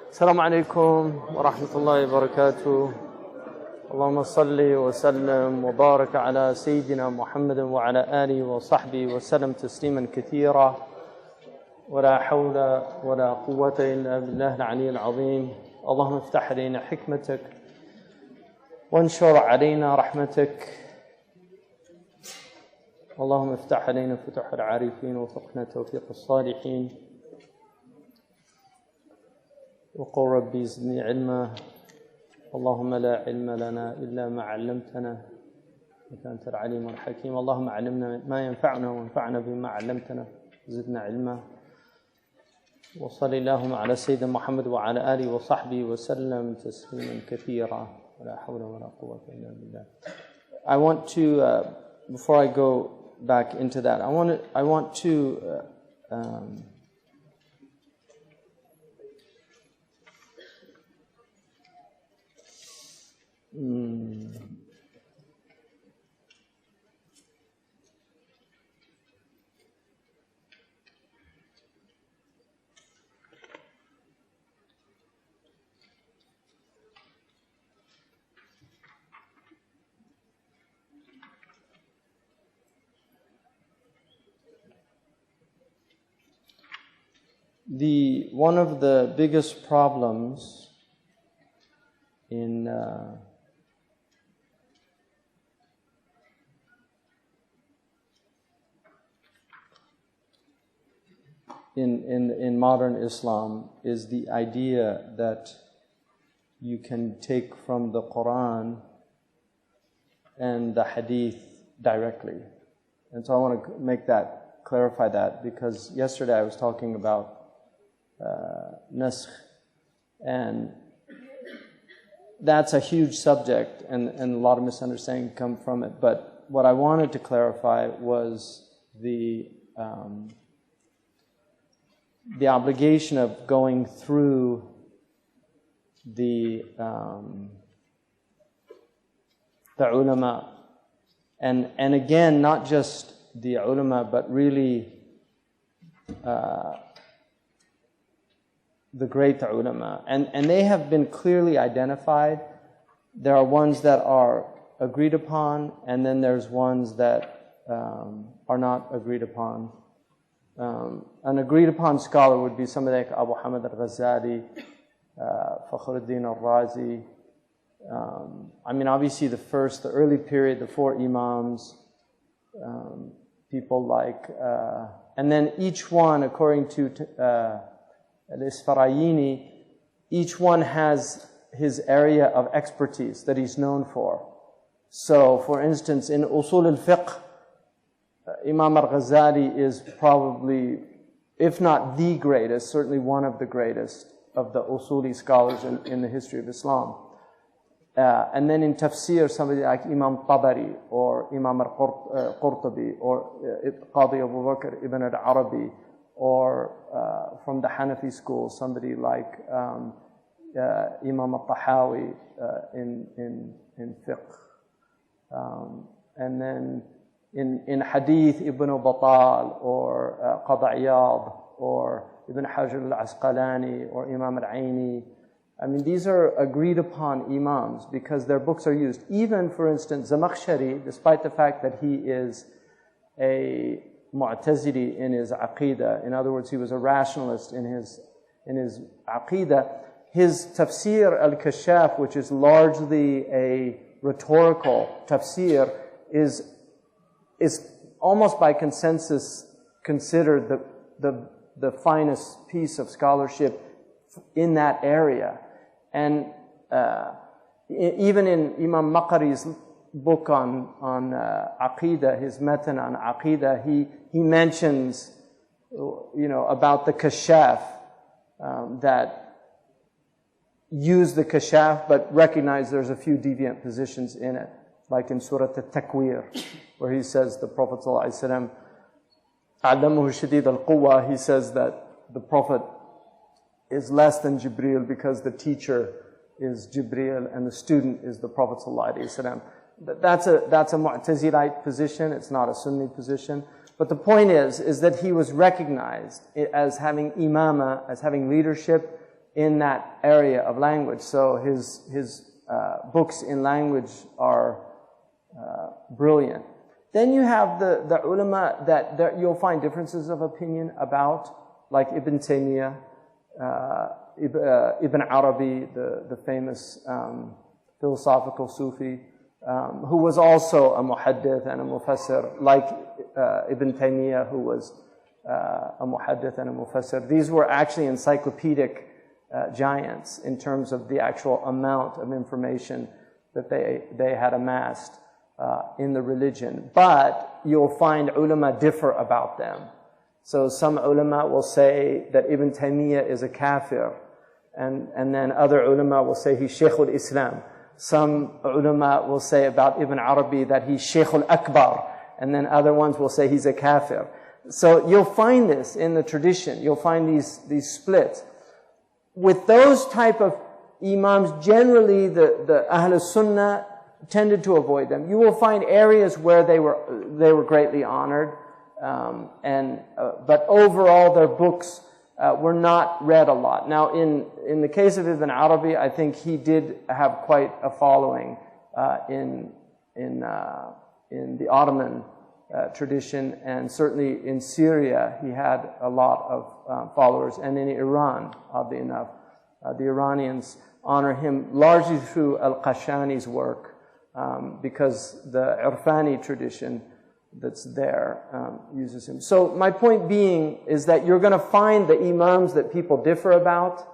السلام عليكم ورحمة الله وبركاته. اللهم صل وسلم وبارك على سيدنا محمد وعلى آله وصحبه وسلم تسليما كثيرا. ولا حول ولا قوة إلا بالله العلي العظيم. اللهم افتح علينا حكمتك وانشر علينا رحمتك. اللهم افتح علينا فتوح العارفين وفقنا توفيق الصالحين. وقل ربي زدني علما. اللهم لا علم لنا إلا ما علمتنا إنك أنت العليم الحكيم. اللهم علمنا ما ينفعنا وانفعنا بما علمتنا زدنا علما. وصل اللهم على سيدنا محمد وعلى آله وصحبه وسلم تسليما كثيرا. ولا حول ولا قوة إلا بالله. I want to, before I go back into that, I want to one of the biggest problems in modern Islam is the idea that you can take from the Quran and the Hadith directly. And so I want to clarify that, because yesterday I was talking about naskh, and that's a huge subject, and a lot of misunderstanding come from it. But what I wanted to clarify was the obligation of going through the ulama, and again, not just the ulama, but really the great ulama, and they have been clearly identified. There are ones that are agreed upon, and then there's ones that are not agreed upon. An agreed upon scholar would be somebody like Abu Hamid al-Ghazali, Fakhruddin al-Razi. Obviously the early period, the four imams, people like, and then each one, according to Al-Isfarayini, each one has his area of expertise that he's known for. So, for instance, in Usul al-Fiqh, Imam al-Ghazali is probably, if not the greatest, certainly one of the greatest of the Usuli scholars in the history of Islam. And then in tafsir, somebody like Imam Tabari or Imam al-Qurtubi or Qadi Abu Bakr ibn al-Arabi, or from the Hanafi school, somebody like Imam al-Tahawi in fiqh. And then in hadith, Ibn Battal or Qadi Iyad or Ibn Hajar al-Asqalani or Imam al-Aini. These are agreed upon imams because their books are used. Even, for instance, Zamakhshari, despite the fact that he is a Mu'tazili in his Aqidah, in other words, he was a rationalist in his Aqidah, his tafsir al-Kashaf, which is largely a rhetorical tafsir, is almost by consensus considered the finest piece of scholarship in that area. And even in Imam Maqari's book on Aqidah, his matan on Aqidah, he mentions, about the Kashaf, that use the Kashaf but recognize there's a few deviant positions in it, like in Surah At-Takwir, where he says the Prophet ﷺ, A'lamuhu shadid al-quwwa, he says that the Prophet is less than Jibreel because the teacher is Jibreel and the student is the Prophet ﷺ. That's a Mu'tazilite position. It's not a Sunni position. But the point is that he was recognized as having imama, as having leadership in that area of language. So his books in language are brilliant. Then you have the ulama that you'll find differences of opinion about, like Ibn Taymiyyah, Ibn Arabi, the famous philosophical Sufi, who was also a muhaddith and a mufassir, like Ibn Taymiyyah, who was a muhaddith and a mufassir. These were actually encyclopedic giants in terms of the actual amount of information that they had amassed in the religion. But you'll find ulama differ about them. So some ulama will say that Ibn Taymiyyah is a kafir, and then other ulama will say he's Shaykh al-Islam. Some ulama will say about Ibn Arabi that he's Shaykh al-Akbar, and then other ones will say he's a kafir. So you'll find this in the tradition. You'll find these splits. With those type of imams, generally the Ahl Sunnah tended to avoid them. You will find areas where they were greatly honored, but overall their books were not read a lot. Now, in the case of Ibn Arabi, I think he did have quite a following in the Ottoman tradition, and certainly in Syria he had a lot of followers, and in Iran, oddly enough, the Iranians honor him largely through Al-Qashani's work, because the Irfani tradition that's there uses him. So my point being is that you're going to find the imams that people differ about,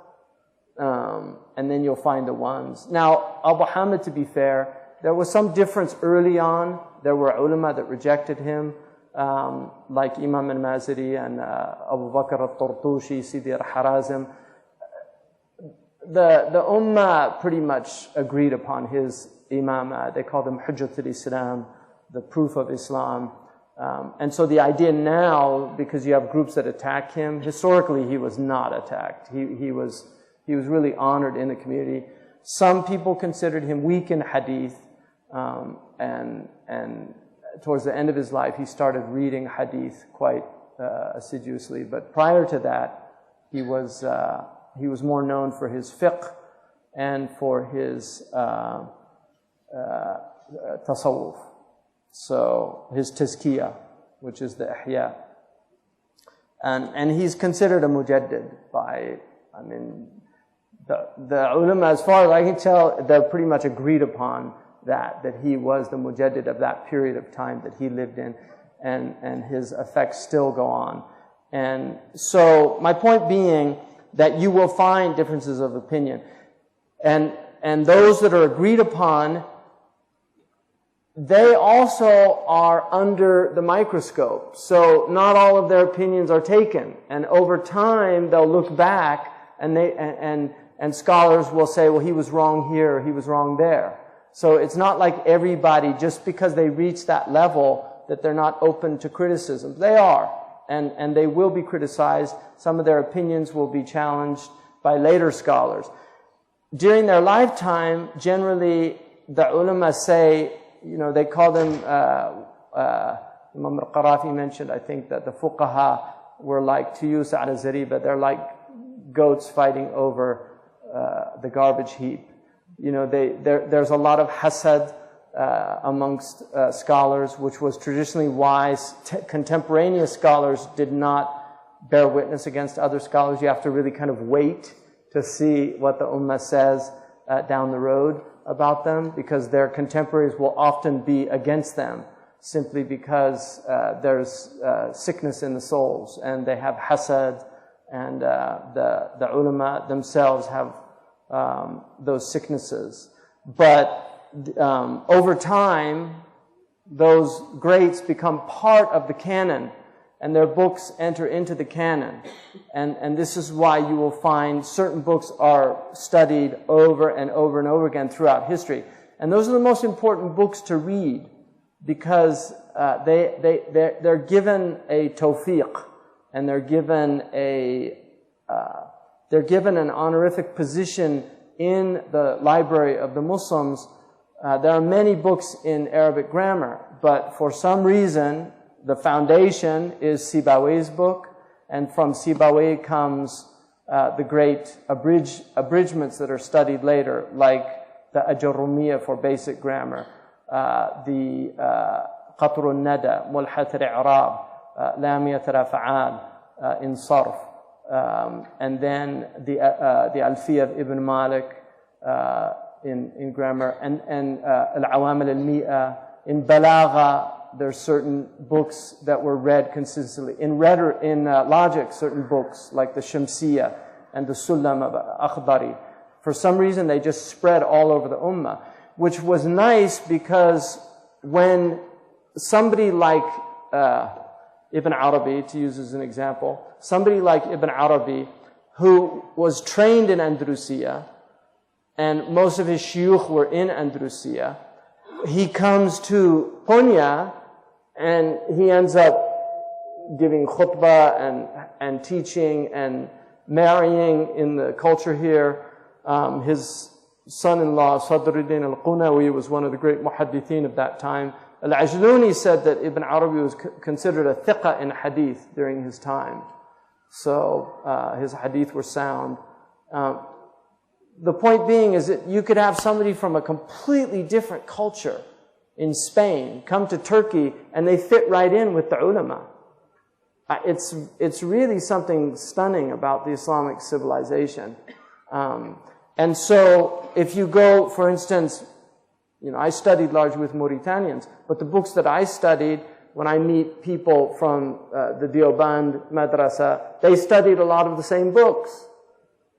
and then you'll find the ones. Now, Abu Hamid, to be fair, there was some difference early on. There were ulama that rejected him, like Imam al-Maziri and Abu Bakr al-Tartushi, Sidi al-Harazim. The ummah pretty much agreed upon his imamah. They called him Hujjat al-Islam, the proof of Islam. And so the idea now, because you have groups that attack him, historically he was not attacked. He was really honored in the community. Some people considered him weak in hadith, and towards the end of his life he started reading hadith quite assiduously. But prior to that, he was more known for his fiqh and for his tasawwuf. So his tazkiyah, which is the ihya. And he's considered a mujaddid by, the ulama, as far as I can tell, they're pretty much agreed upon that he was the mujaddid of that period of time that he lived in, and his effects still go on. And so my point being that you will find differences of opinion. And those that are agreed upon, they also are under the microscope. So not all of their opinions are taken. And over time, they'll look back and scholars will say, well, he was wrong here, he was wrong there. So it's not like everybody, just because they reach that level, that they're not open to criticism. They are. And they will be criticized. Some of their opinions will be challenged by later scholars. During their lifetime, generally, the ulama say, they call them, Imam al-Qarafi mentioned, I think, that the fuqaha were like tuyus ala zariba. They're like goats fighting over the garbage heap. There's a lot of hasad amongst scholars, which was traditionally wise. Contemporaneous scholars did not bear witness against other scholars. You have to really kind of wait to see what the ummah says down the road about them, because their contemporaries will often be against them simply because there's sickness in the souls, and they have hasad, and the ulama themselves have those sicknesses. But over time, those greats become part of the canon, and their books enter into the canon. And this is why you will find certain books are studied over and over and over again throughout history. And those are the most important books to read, because they're given a tawfiq, and they're given an honorific position in the library of the Muslims. There are many books in Arabic grammar, but for some reason, the foundation is Sibawayh's book, and from Sibawayh comes the great abridgments that are studied later, like the Ajurumiyya for basic grammar, the Qatr al-Nada, Mulhat al-I'rab, Lamiyat al-Af'al in Sarf, and then the Alfiyya of Ibn Malik in grammar, and Al-Awamil al-Mi'a. In Balagha, there's certain books that were read consistently. In logic, certain books like the Shamsiyya and the Sulam of Akhdari. For some reason, they just spread all over the Ummah, which was nice because when somebody like Ibn Arabi, to use as an example, somebody like Ibn Arabi, who was trained in Andalusia, and most of his shuyukh were in Andalusia, he comes to Konya, and he ends up giving khutbah and teaching and marrying in the culture here. His son-in-law, Sadruddin al-Qunawi, was one of the great muhaddithin of that time. Al-Ajluni said that Ibn Arabi was considered a thiqah in hadith during his time. So his hadith were sound. The point being is that you could have somebody from a completely different culture in Spain come to Turkey and they fit right in with the ulama. It's really something stunning about the Islamic civilization. And so if you go, for instance, I studied largely with Mauritanians, but the books that I studied, when I meet people from the Deoband Madrasa, they studied a lot of the same books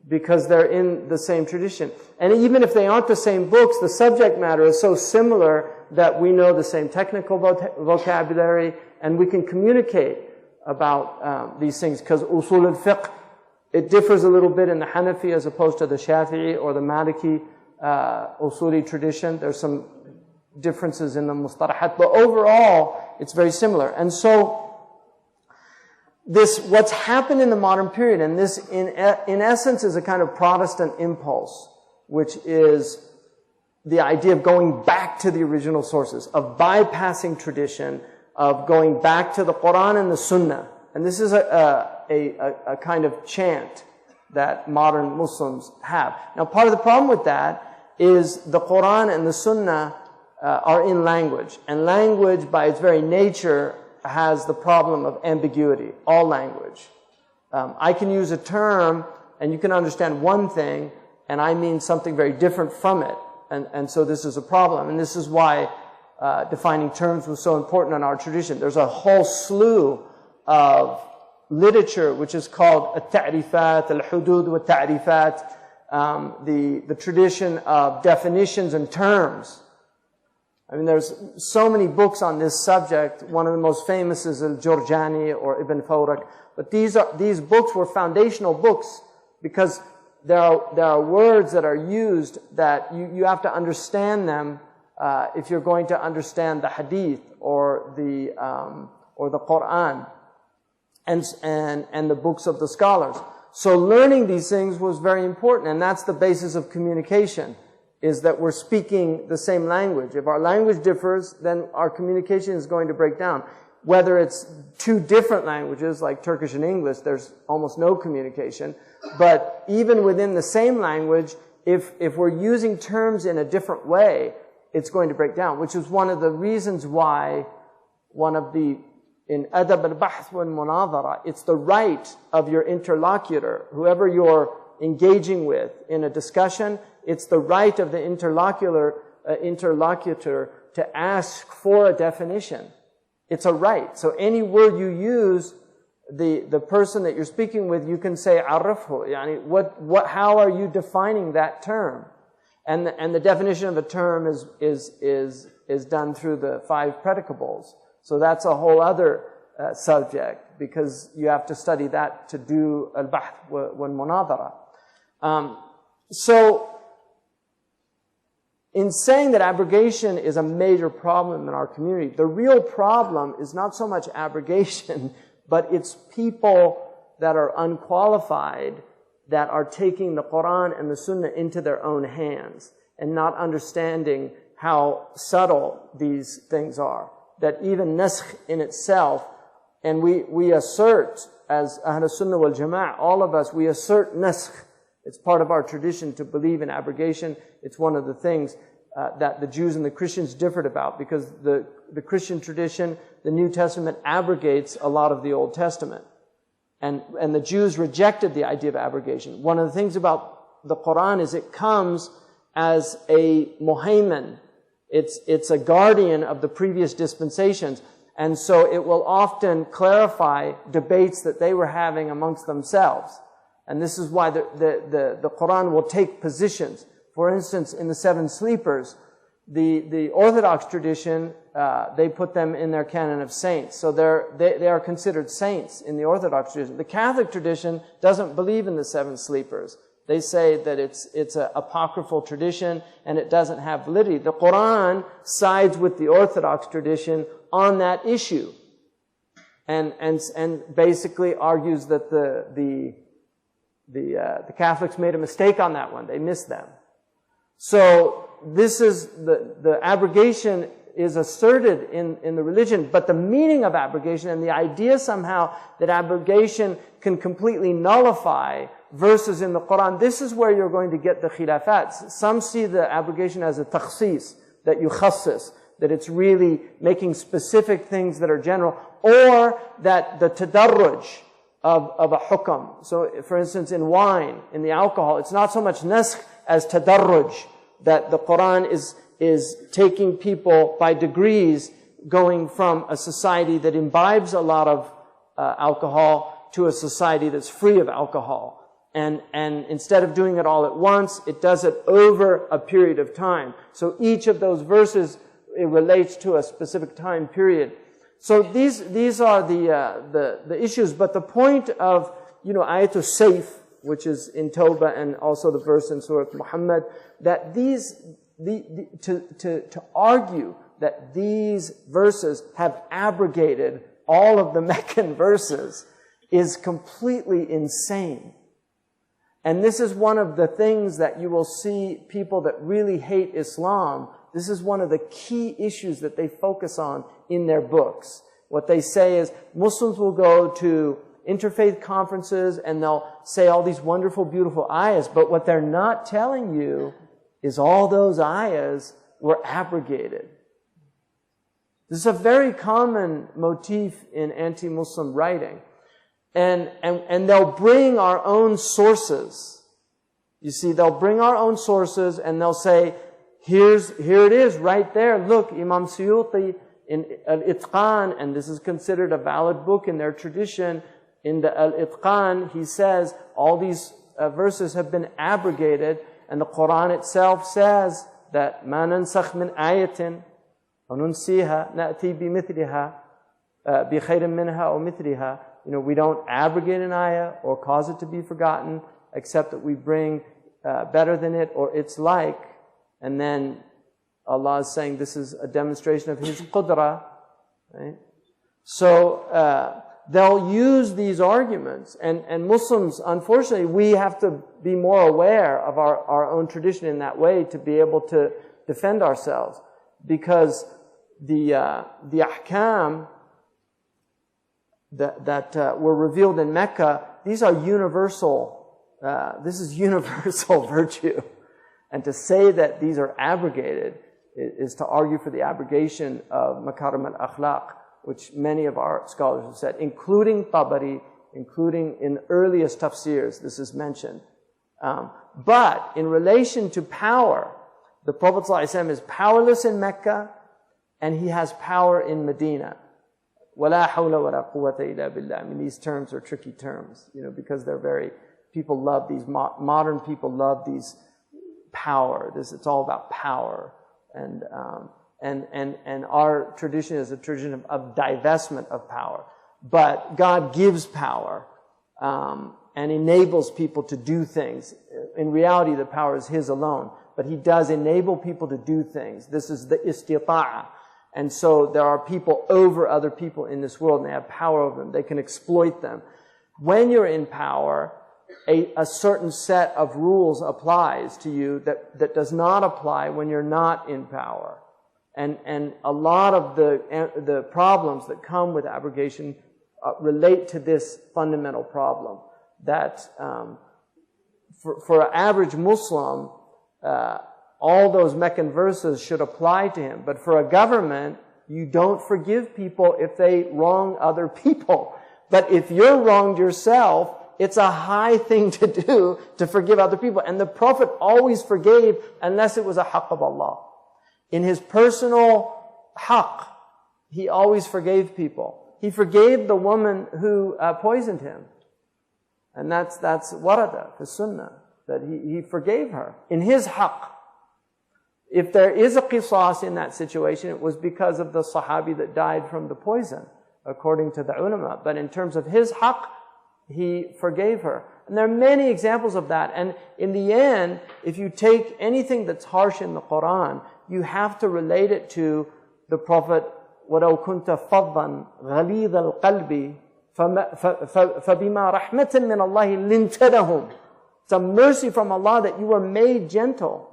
because they're in the same tradition. And even if they aren't the same books, the subject matter is so similar that we know the same technical vocabulary and we can communicate about these things. Because usul al-fiqh, it differs a little bit in the Hanafi as opposed to the Shafi'i or the Maliki usuli tradition. There's some differences in the mustalahat, but overall, it's very similar. And so, what's happened in the modern period, and this in essence is a kind of Protestant impulse, which is the idea of going back to the original sources, of bypassing tradition, of going back to the Quran and the Sunnah. And this is a kind of chant that modern Muslims have. Now, part of the problem with that is the Quran and the Sunnah are in language. And language, by its very nature, has the problem of ambiguity. All language. I can use a term, and you can understand one thing, and I mean something very different from it. And so this is a problem. And this is why defining terms was so important in our tradition. There's a whole slew of literature which is called al-ta'rifat, al-hudud wa-ta'rifat, the tradition of definitions and terms. I mean, there's so many books on this subject. One of the most famous is Al-Jurjani or Ibn Fawrak. But these books were foundational books because there are words that are used that you have to understand them if you're going to understand the Hadith or the Quran and the books of the scholars. So learning these things was very important, and that's the basis of communication, is that we're speaking the same language. If our language differs, then our communication is going to break down. Whether it's two different languages, like Turkish and English, there's almost no communication. But even within the same language, if we're using terms in a different way, it's going to break down, which is one of the reasons why in adab al-bahth wal-munadhara, it's the right of your interlocutor, whoever you're engaging with in a discussion, it's the right of the interlocutor to ask for a definition. It's a right. So any word you use, the person that you're speaking with, you can say arrafhu, yani how are you defining that term? And the definition of a term is done through the 5 predicables. So that's a whole other subject, because you have to study that to do al-bahth wal-munadhara. So, in saying that abrogation is a major problem in our community, the real problem is not so much abrogation, but it's people that are unqualified that are taking the Quran and the Sunnah into their own hands and not understanding how subtle these things are. That even naskh in itself, and we assert Ahl Sunnah wal Jama'ah, all of us, we assert naskh. It's part of our tradition to believe in abrogation. It's one of the things that the Jews and the Christians differed about, because the Christian tradition, the New Testament, abrogates a lot of the Old Testament. And the Jews rejected the idea of abrogation. One of the things about the Quran is it comes as a muhaymin. It's a guardian of the previous dispensations. And so it will often clarify debates that they were having amongst themselves. And this is why the Quran will take positions. For instance, in the seven sleepers, the Orthodox tradition, they put them in their canon of saints. So they are considered saints in the Orthodox tradition. The Catholic tradition doesn't believe in the seven sleepers. They say that it's an apocryphal tradition and it doesn't have validity. The Quran sides with the Orthodox tradition on that issue, and basically argues that the Catholics made a mistake on that one. They missed them. So this is the abrogation is asserted in the religion, but the meaning of abrogation and the idea somehow that abrogation can completely nullify verses in the Quran, this is where you're going to get the khilafats. Some see the abrogation as a takhsis, that yukhassis, that it's really making specific things that are general, or that the tadarruj of a hukam. So, for instance, in wine, in the alcohol, it's not so much naskh as tadarruj, that the Quran is taking people by degrees, going from a society that imbibes a lot of alcohol to a society that's free of alcohol. And instead of doing it all at once, it does it over a period of time. So each of those verses, it relates to a specific time period. So these are the issues. But the point of, Ayatul Sayf, which is in Tawbah and also the verse in Surah Muhammad, that to argue that these verses have abrogated all of the Meccan verses is completely insane. And this is one of the things that you will see people that really hate Islam. This is one of the key issues that they focus on in their books. What they say is Muslims will go to interfaith conferences and they'll say all these wonderful, beautiful ayahs, but what they're not telling you is all those ayahs were abrogated. This is a very common motif in anti-Muslim writing. And they'll bring our own sources. You see, they'll bring our own sources and they'll say, here it is right there. Look, Imam Suyuti in Al-Itqan, and this is considered a valid book in their tradition. In the Al-Itqan, he says all these verses have been abrogated, and the Quran itself says that مَا نَنْسَخْ مِنْ آيَةٍ وَنُنْسِيهَا نَأْتِي بِمِثْلِهَا بِخَيْرٍ مِنْهَا أَوْ مِثْلِهَا. We don't abrogate an ayah or cause it to be forgotten, except that we bring better than it or its like. And then Allah is saying this is a demonstration of His qudra. Right? So they'll use these arguments. And Muslims, unfortunately, we have to be more aware of our own tradition in that way to be able to defend ourselves. Because the ahkam that were revealed in Mecca, these are universal. This is universal virtue. And to say that these are abrogated is to argue for the abrogation of makarim al-akhlaq, which many of our scholars have said, including Tabari, including in earliest tafsirs, this is mentioned. But in relation to power, the Prophet ﷺ is powerless in Mecca, and he has power in Medina. وَلَا حَوْلَ وَلَا قُوَّةَ إِلَّا بِاللَّهِ. I mean, these terms are tricky terms, because they're people love these, modern people love these power. It's all about power. And our tradition is a tradition of divestment of power. But God gives power, and enables people to do things. In reality, the power is His alone. But He does enable people to do things. This is the istita'a. And so there are people over other people in this world, and they have power over them. They can exploit them. When you're in power, a certain set of rules applies to you that does not apply when you're not in power. And a lot of the problems that come with abrogation relate to this fundamental problem that for an average Muslim, all those Meccan verses should apply to him. But for a government, you don't forgive people if they wrong other people. But if you're wronged yourself, it's a high thing to do to forgive other people. And the Prophet always forgave unless it was a haqq of Allah. In his personal haqq, he always forgave people. He forgave the woman who poisoned him. And that's warada, the sunnah, that he forgave her in his haqq. If there is a qisas in that situation, it was because of the sahabi that died from the poison, according to the ulama. But in terms of his haqq, he forgave her. And there are many examples of that. And in the end, if you take anything that's harsh in the Quran, you have to relate it to the Prophet, وَلَوْ كُنْتَ فَضًّا غَلِيظَ الْقَلْبِ فَبِمَا رَحْمَةٍ مِّنَ اللَّهِ لِنْتَ لَهُمْ. It's a mercy from Allah that you were made gentle.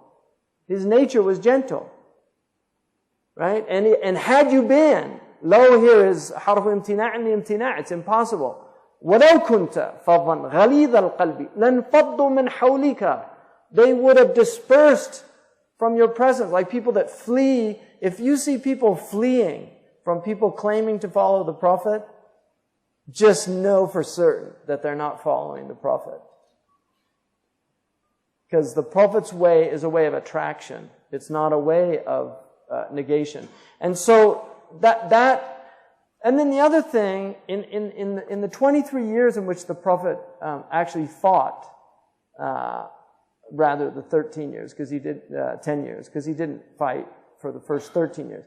His nature was gentle. Right? And had you been, low here is حرف امتناع and امتناع. It's impossible. وَلَوْ كُنْتَ فَضًّا غَلِيظَ الْقَلْبِ لَنْفَضُّوا مِنْ حَوْلِكَ. They would have dispersed from your presence, like people that flee. If you see people fleeing from people claiming to follow the Prophet, just know for certain that they're not following the Prophet. Because the Prophet's way is a way of attraction. It's not a way of negation. And so and then the other thing, in the 23 years in which the Prophet actually fought, rather the 13 years, because he did 10 years, because he didn't fight for the first 13 years.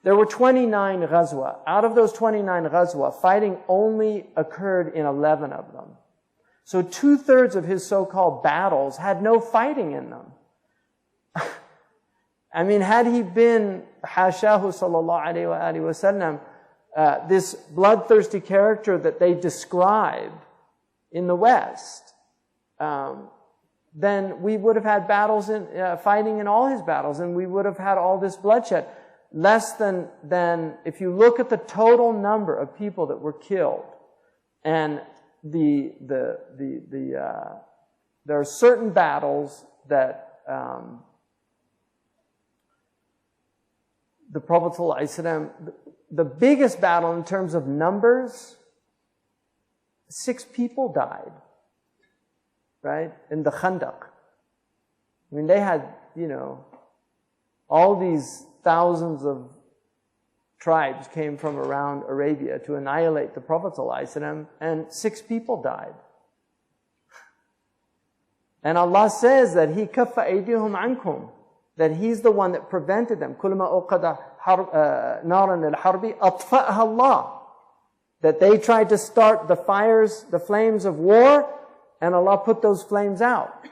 There were 29 ghazwa. Out of those 29 ghazwa, fighting only occurred in 11 of them. So 2/3 of his so-called battles had no fighting in them. I mean, had he been, hashahu sallallahu alayhi wa sallam, this bloodthirsty character that they describe in the West, then we would have had battles fighting in all his battles, and we would have had all this bloodshed. Less than if you look at the total number of people that were killed, and there are certain battles that the Prophet ﷺ, the biggest battle in terms of numbers, 6 people died, right? In the Khandaq. I mean, they had, all these thousands of tribes came from around Arabia to annihilate the Prophet ﷺ, and 6 people died. And Allah says that He kaffa aydihum ankum, that He's the one that prevented them. كُلَّمَا أُوقَدَ نَارًا لِلْحَرْبِ أَطْفَأَهَا اللَّهُ. That they tried to start the flames of war, and Allah put those flames out.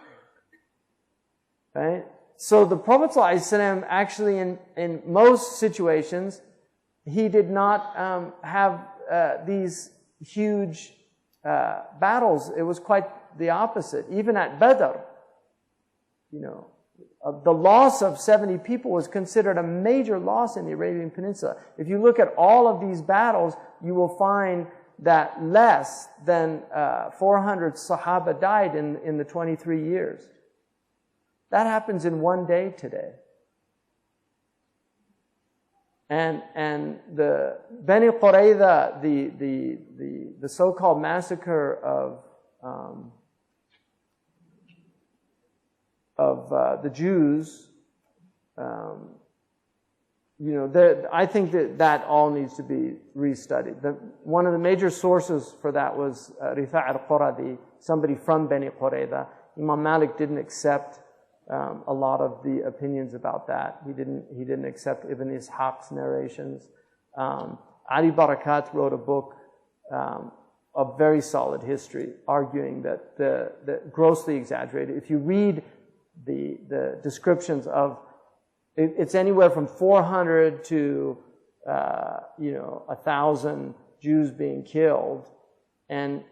Right? So the Prophet ﷺ actually in most situations, he did not have these huge battles. It was quite the opposite. Even at Badr, the loss of 70 people was considered a major loss in the Arabian Peninsula. If you look at all of these battles, you will find that less than 400 Sahaba died in the 23 years. That happens in one day today. And the Bani Qurayza, the so-called massacre of the Jews, I think that all needs to be restudied. One of the major sources for that was Rifa' al-Quradi, somebody from Bani Qurayza. Imam Malik didn't accept a lot of the opinions about that. He didn't accept Ibn Ishaq's narrations. Ali Barakat wrote a book of very solid history, arguing that grossly exaggerated. If you read the descriptions of, it's anywhere from 400 to 1,000 Jews being killed, and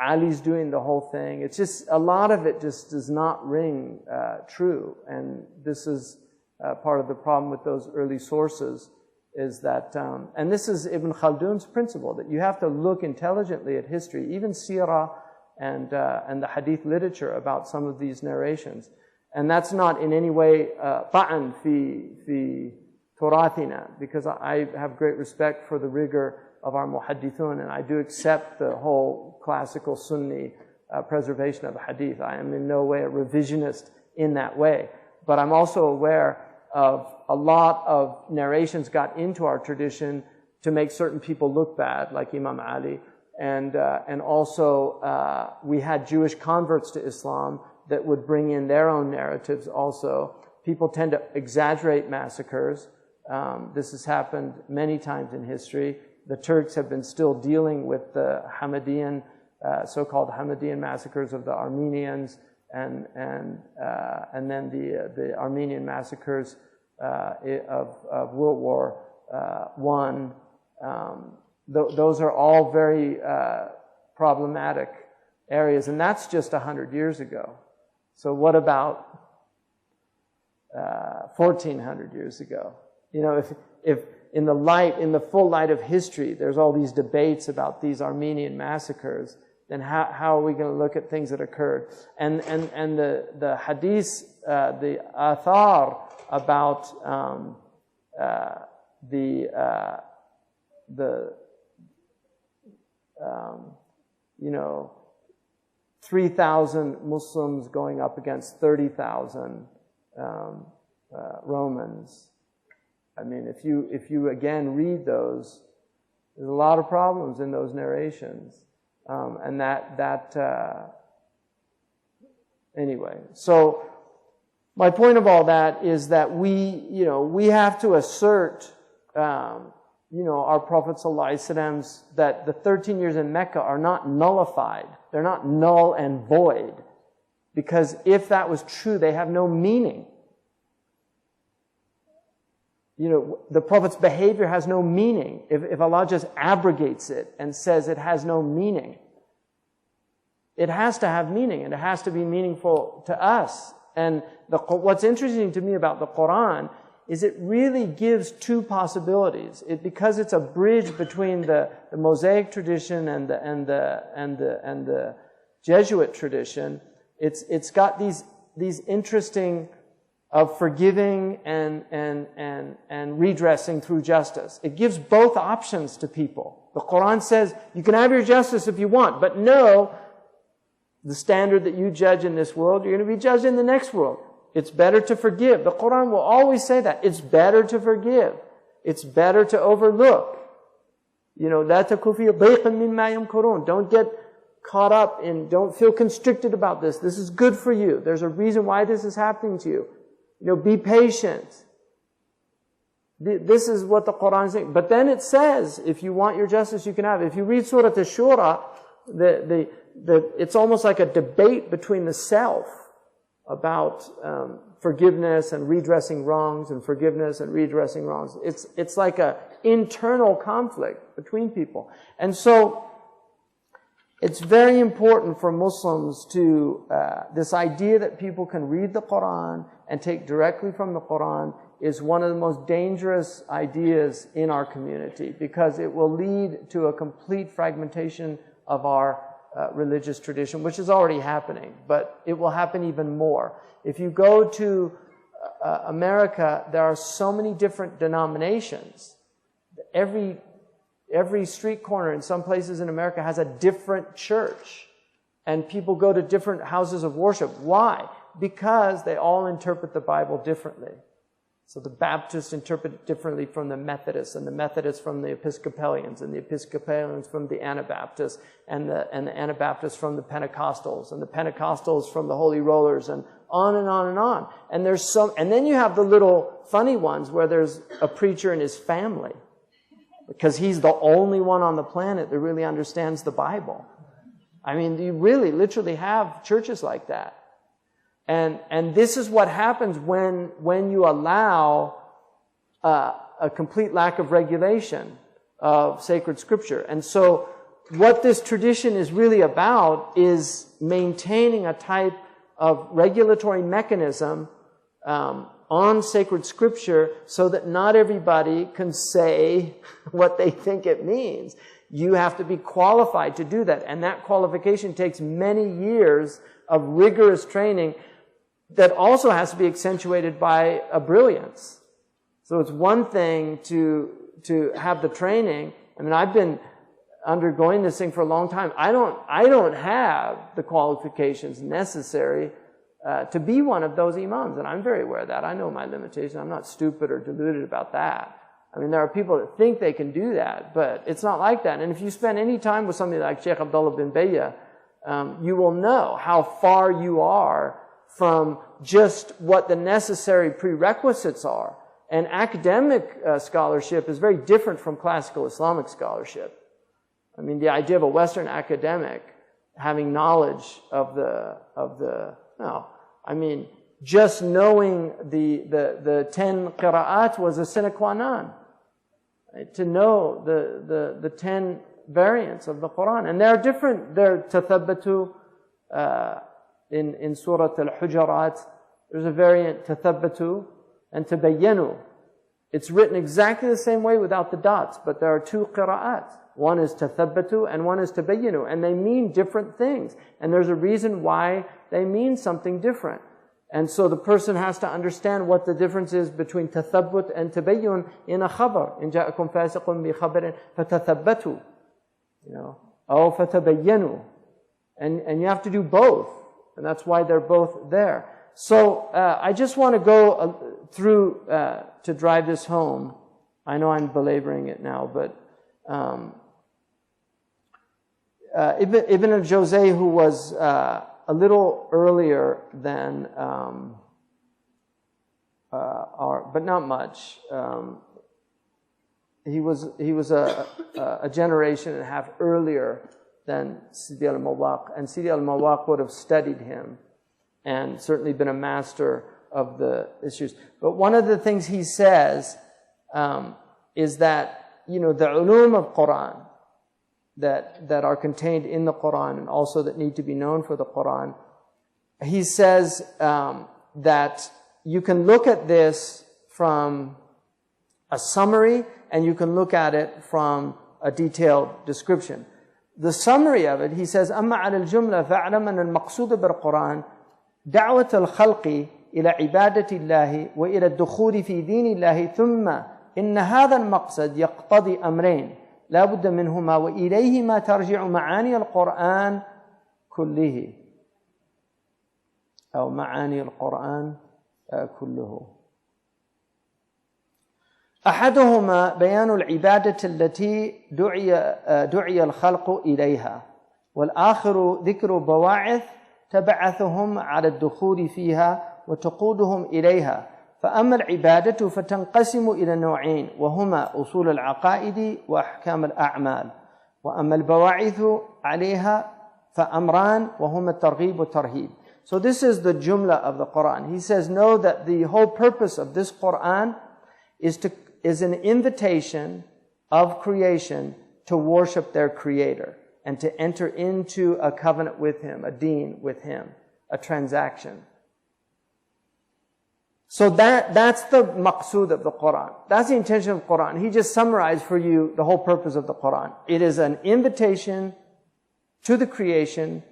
Ali's doing the whole thing. It's just, a lot of it just does not ring true. And this is part of the problem with those early sources, is that, and this is Ibn Khaldun's principle, that you have to look intelligently at history, even seerah and the hadith literature about some of these narrations. And that's not in any way ta'an fi turathina, because I have great respect for the rigor of our muhaddithun, and I do accept the whole classical Sunni preservation of the hadith. I am in no way a revisionist in that way. But I'm also aware of a lot of narrations got into our tradition to make certain people look bad, like Imam Ali. And also, we had Jewish converts to Islam that would bring in their own narratives also. People tend to exaggerate massacres. This has happened many times in history. The Turks have been still dealing with the Hamidian, so-called Hamidian massacres of the Armenians, and then the Armenian massacres of World War I. Those are all very problematic areas, and that's just 100 years ago. So what about 1400 years ago? You know, if in the full light of history, there's all these debates about these Armenian massacres, then how are we going to look at things that occurred? And the hadith, the athar about you know, 3,000 Muslims going up against 30,000 Romans. I mean, if you again read those, there's a lot of problems in those narrations, and anyway. So my point of all that is that we have to assert, our Prophet ﷺ, that the 13 years in Mecca are not nullified. They're not null and void, because if that was true, they have no meaning. The Prophet's behavior has no meaning if Allah just abrogates it and says it has no meaning. It has to have meaning, and it has to be meaningful to us. And what's interesting to me about the Quran is it really gives two possibilities. Because it's a bridge between the Mosaic tradition and the Jesuit tradition. It's got these interesting of forgiving and redressing through justice. It gives both options to people. The Quran says you can have your justice if you want, but know the standard that you judge in this world, you're going to be judged in the next world. It's better to forgive. The Quran will always say that. It's better to forgive. It's better to overlook. لَا تَكُ فِي ضَيْقٍ مِّمَّا يَمْكُرُونَ. Don't get caught up don't feel constricted about this. This is good for you. There's a reason why this is happening to you. Be patient. This is what the Quran is saying. But then it says, if you want your justice, you can have it. If you read Surah Ash-Shura, it's almost like a debate between the self about forgiveness and redressing wrongs, and forgiveness and redressing wrongs. It's like an internal conflict between people. And so it's very important for Muslims to, this idea that people can read the Quran and take directly from the Quran is one of the most dangerous ideas in our community, because it will lead to a complete fragmentation of our religious tradition, which is already happening, but it will happen even more. If you go to America, there are so many different denominations. Every street corner in some places in America has a different church, and people go to different houses of worship. Why? Because they all interpret the Bible differently. So the Baptists interpret it differently from the Methodists, and the Methodists from the Episcopalians, and the Episcopalians from the Anabaptists, and the Anabaptists from the Pentecostals, and the Pentecostals from the Holy Rollers, and on and on and on. And and then you have the little funny ones where there's a preacher and his family, because he's the only one on the planet that really understands the Bible. I mean, you really literally have churches like that. And this is what happens when you allow a complete lack of regulation of sacred scripture. And so what this tradition is really about is maintaining a type of regulatory mechanism on sacred scripture so that not everybody can say what they think it means. You have to be qualified to do that. And that qualification takes many years of rigorous training that also has to be accentuated by a brilliance. So it's one thing to have the training. I mean, I've been undergoing this thing for a long time. I don't have the qualifications necessary to be one of those imams, and I'm very aware of that. I know my limitations. I'm not stupid or deluded about that. I mean, there are people that think they can do that, but it's not like that. And if you spend any time with somebody like Sheikh Abdullah bin Bayya, you will know how far you are from just what the necessary prerequisites are. And academic scholarship is very different from classical Islamic scholarship. I mean, the idea of a Western academic having knowledge of no. I mean, just knowing the 10 qira'at was a sine qua non. Right? To know the 10 variants of the Quran. And there are different, there tathabbatu, in Surah Al-Hujarat, there's a variant tathabbatu and tabayyanu. It's written exactly the same way without the dots, but there are two qira'at. One is tathabbatu and one is tabayyanu, and they mean different things. And there's a reason why they mean something different. And so the person has to understand what the difference is between tathabbut and tabayyun in a khabar. In ja'akum fasiqun bi khabarin fatathabbatu. You know, aw fatabayyanu. And you have to do both. And that's why they're both there. So I just want to go through to drive this home. I know I'm belaboring it now, but Ibn al-Jawzi, who was a little earlier than, but not much. He was a generation and a half earlier than Sidi al-Mawaq, and Sidi al-Mawaq would have studied him and certainly been a master of the issues. But one of the things he says is that, you know, the ulum of Quran that are contained in the Quran and also that need to be known for the Quran, he says that you can look at this from a summary and you can look at it from a detailed description. The summary of it, he says, أما على الجملة فاعلم أن المقصود بالقرآن دعوة الخلق إلى عبادة الله وإلى الدخول في دين الله ثم إن هذا المقصد يقتضي أمرين لا بد منهما وإليهما ترجع معاني القرآن كله أو معاني القرآن كله. أحدهما بيان العبادة التي دعي الخلق إليها، والآخر ذكر بواعث تبعثهم على الدخول فيها وتقودهم إليها. فأما العبادة فتنقسم إلى نوعين وهما أصول العقائد وأحكام الأعمال، وأما البواعث عليها فأمران وهما الترغيب والترهيب. So this is the jumla of the Quran. He says, know that the whole purpose of this Quran is an invitation of creation to worship their Creator and to enter into a covenant with Him, a deen with Him, a transaction. So that's the maqsood of the Quran. That's the intention of the Quran. He just summarized for you the whole purpose of the Quran. It is an invitation to the creation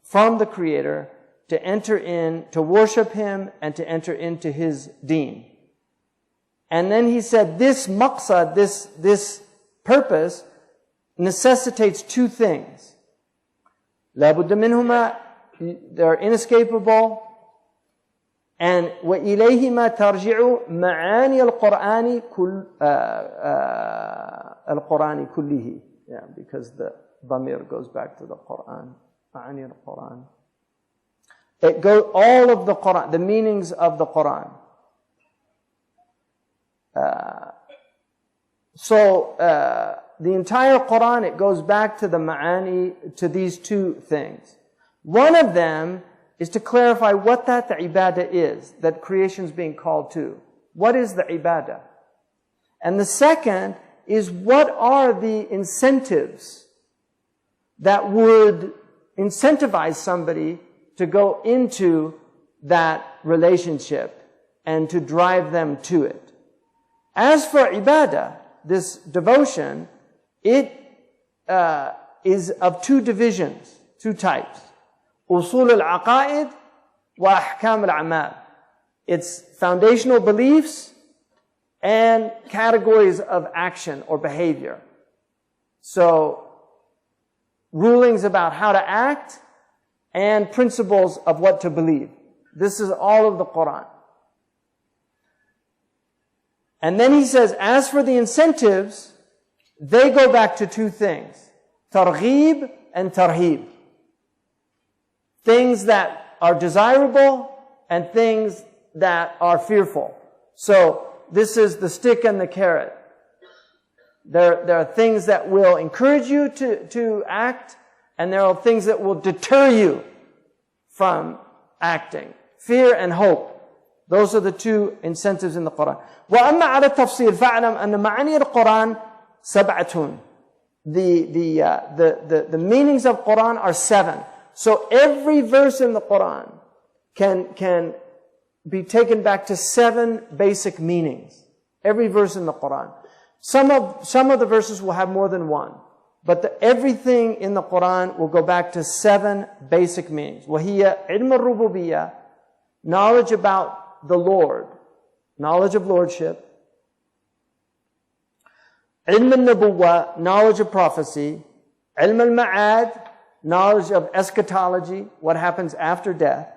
from the Creator to enter in, to worship Him and to enter into His deen. And then he said this maqsad, this purpose necessitates two things. La budda minhuma, they're inescapable. And وَإِلَيْهِمَا تَرْجِعُ مَعَانِي الْقُرْآنِ كُلِّهِ. Yeah, because the dhamir goes back to the Quran. مَعَانِي الْقُرْآنِ. It goes, all of the Quran, the meanings of the Quran. The entire Quran, it goes back to the ma'ani, to these two things. One of them is to clarify what that the ibadah is, that creation is being called to. What is the ibadah? And the second is what are the incentives that would incentivize somebody to go into that relationship and to drive them to it. As for ibadah, this devotion, it is of two divisions, two types. Usul al-aqaid wa ahkam al-amal. It's foundational beliefs and categories of action or behavior. So, rulings about how to act and principles of what to believe. This is all of the Quran. And then he says, as for the incentives, they go back to two things. Targhib and tarhib. Things that are desirable and things that are fearful. So, this is the stick and the carrot. There are things that will encourage you to act, and there are things that will deter you from acting. Fear and hope. Those are the two incentives in the Quran. وَأَمَّا عَلَى التَّفْصِيلِ فَاعْلَمْ أَنَّ مَعَانِيَ الْقُرْآنِ سَبْعَةٌ. The meanings of Quran are 7. So every verse in the Quran can be taken back to 7 basic meanings. Every verse in the Quran. Some of the verses will have more than one. But everything in the Quran will go back to 7 basic meanings. وَهِيَ عِلْمُ الرُّبُوبِيَّةِ. Knowledge about the Lord. Knowledge of lordship. علم النبوة, knowledge of prophecy. علم المعاد, knowledge of eschatology, what happens after death.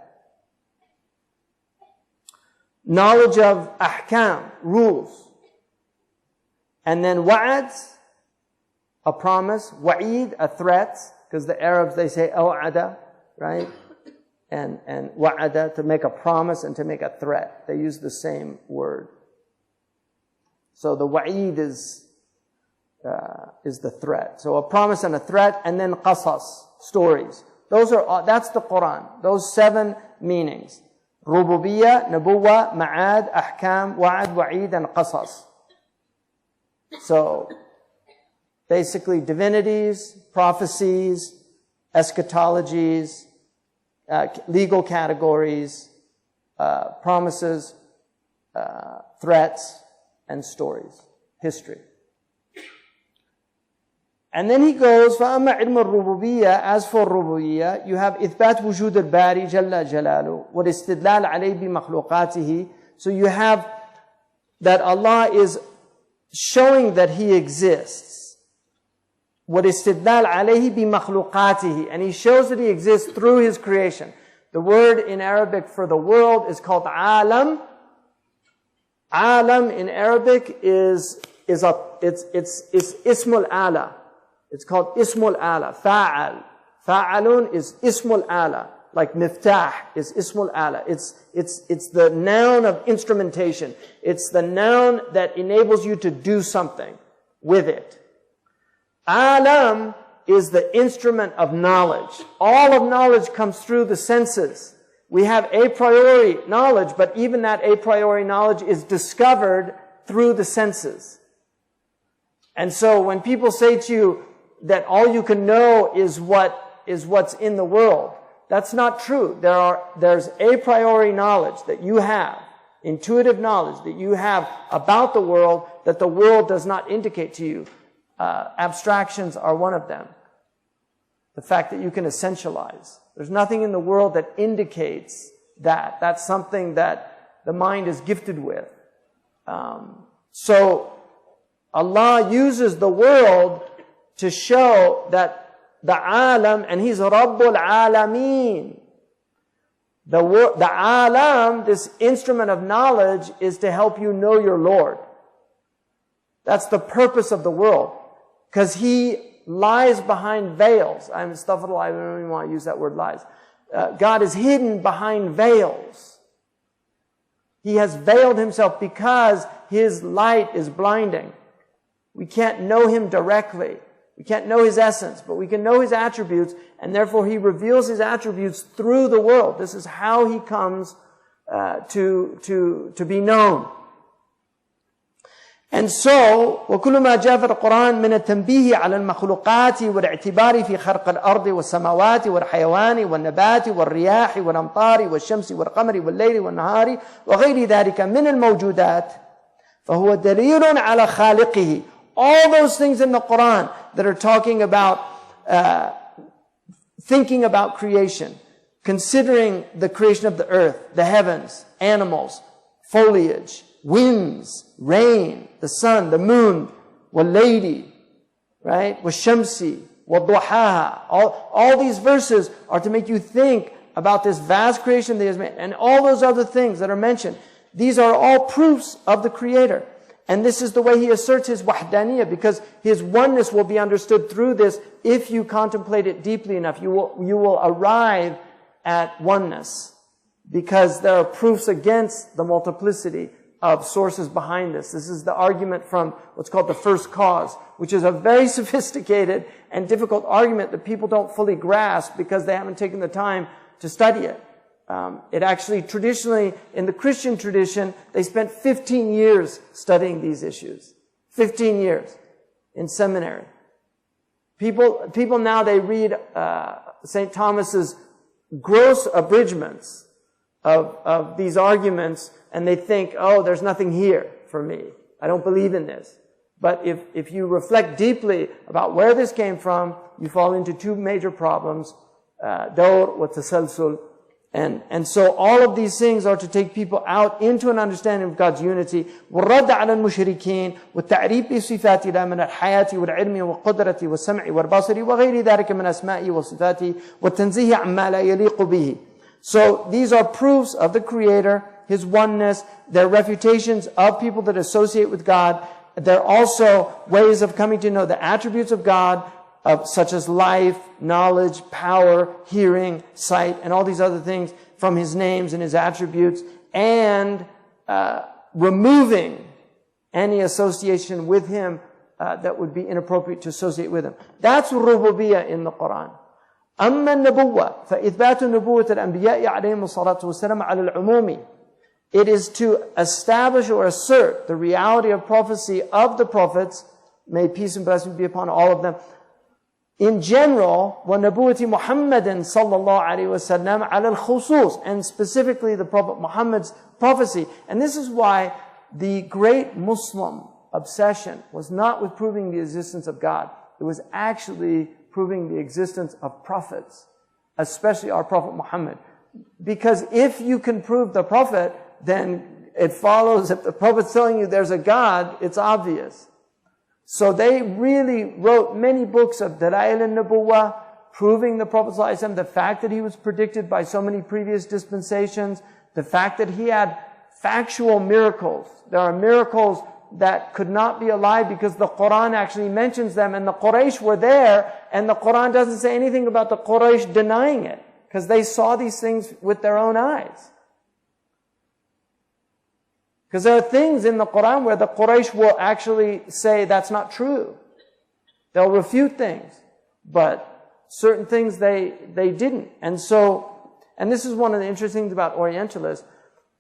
Knowledge of ahkam, rules. And then wa'ad, a promise. Wa'id, a threat. Because the Arabs, they say aw'ada, right? And wa'ada, to make a promise and to make a threat. They use the same word. So the wa'id is the threat. So a promise and a threat, and then qasas, stories. That's the Quran. Those 7 meanings. Rububiyyah, Nubuwwah, Ma'ad, Ahkam, Wa'ad, Wa'id, and Qasas. So, basically divinities, prophecies, eschatologies, legal categories, promises, threats, and stories. History. And then he goes, فَأَمَّا عِلْمُ الرُّبُوبِيَّةِ. As for rububiyyah, you have إِثْبَاتُ وُجُودِ الْبَارِ جَلَّ جَلَالُهُ وَالِاسْتِدْلَالَ عَلَيْهِ بِمَخْلُوقَاتِهِ. So you have that Allah is showing that He exists. وَالِاسْتِدْلَالَ عَلَيْهِ بِمَخْلُوقَاتِهِ. And He shows that He exists through His creation. The word in Arabic for the world is called alam. Alam in Arabic is ismul ala. It's called ismul ala. Fa'al. Fa'alun is ismul ala. Like miftah is ismul ala. It's the noun of instrumentation. It's the noun that enables you to do something with it. Alam is the instrument of knowledge. All of knowledge comes through the senses. We have a priori knowledge, but even that a priori knowledge is discovered through the senses. And so when people say to you that all you can know is what's in the world, that's not true. There's a priori knowledge that you have, intuitive knowledge that you have about the world that the world does not indicate to you. Abstractions are one of them. The fact that you can essentialize. There's nothing in the world that indicates that. That's something that the mind is gifted with. So Allah uses the world to show that the alam, and He's Rabbul Alameen. The alam, this instrument of knowledge, is to help you know your Lord. That's the purpose of the world. Because He lies behind veils. I don't even want to use that word lies. God is hidden behind veils. He has veiled Himself because His light is blinding. We can't know Him directly. We can't know His essence, but we can know His attributes, and therefore He reveals His attributes through the world. This is how He comes to be known. And so, وكل ما جاء في القرآن من التنبيه على المخلوقات والاعتبار في خلق الأرض والسماوات والحيوان والنبات والرياح والأمطار والشمس والقمر والليل والنهار وغير ذلك من الموجودات فهو دليل على خالقه. All those things in the Quran that are talking about thinking about creation, considering the creation of the earth, the heavens, animals, foliage, winds, rain, the sun, the moon, وَاللَّيْلِ, right? وَالشَّمْسِ وَالضُّحَاهَا. All these verses are to make you think about this vast creation that He has made. And all those other things that are mentioned, these are all proofs of the Creator. And this is the way He asserts His wahdaniyah, because His oneness will be understood through this. If you contemplate it deeply enough, you will arrive at oneness, because there are proofs against the multiplicity of sources behind this. This is the argument from what's called the first cause, which is a very sophisticated and difficult argument that people don't fully grasp because they haven't taken the time to study it. It actually, traditionally, in the Christian tradition, they spent 15 years studying these issues. 15 years in seminary. People now, they read St. Thomas's gross abridgments of these arguments, and they think, oh, there's nothing here for me. I don't believe in this. But if you reflect deeply about where this came from, you fall into two major problems, dawr wa tasalsul. And so all of these things are to take people out into an understanding of God's unity. وَالرَّدَّ عَلَى الْمُشْرِكِينَ وَالتَّعْرِيفِ بِصِفَاتِ لَا مِنَ الْحَيَاةِ وَالْعِلْمِ وَالْقُدْرَةِ وَالسَّمْعِ وَالْبَصَرِ وَغَيْرِ ذَلِكَ مِنْ أَسْمَائِهِ وَصِفَاتِهِ وَالتَّنْزِيهِ عَمَّا لَا يَلِيقُ بِهِ. So these are proofs of the Creator, His oneness. They're refutations of people that associate with God. They're also ways of coming to know the attributes of God, such as life, knowledge, power, hearing, sight, and all these other things from His names and His attributes, and removing any association with Him that would be inappropriate to associate with Him. That's rububiyyah in the Quran. أما النبوة فإثبات نبوة الأنبياء عليهم الصلاة والسلام على العموم. It is to establish or assert the reality of prophecy of the prophets, may peace and blessing be upon all of them, in general, وَنَبُوَّةِ مُحَمَّدٍ صَلَّى اللَّهُ عَلَيْهِ وَسَلَّمَ عَلَى الْخُصُوص, and specifically the Prophet Muhammad's prophecy. And this is why the great Muslim obsession was not with proving the existence of God. It was actually proving the existence of prophets, especially our Prophet Muhammad. Because if you can prove the Prophet, then it follows, if the Prophet's telling you there's a God, it's obvious. So they really wrote many books of Dalail al-Nubuwwah, proving the Prophet ﷺ, the fact that he was predicted by so many previous dispensations, the fact that he had factual miracles. There are miracles that could not be a lie because the Quran actually mentions them, and the Quraysh were there, and the Quran doesn't say anything about the Quraysh denying it, because they saw these things with their own eyes. Because there are things in the Quran where the Quraysh will actually say that's not true. They'll refute things. But certain things they didn't. And this is one of the interesting things about Orientalists.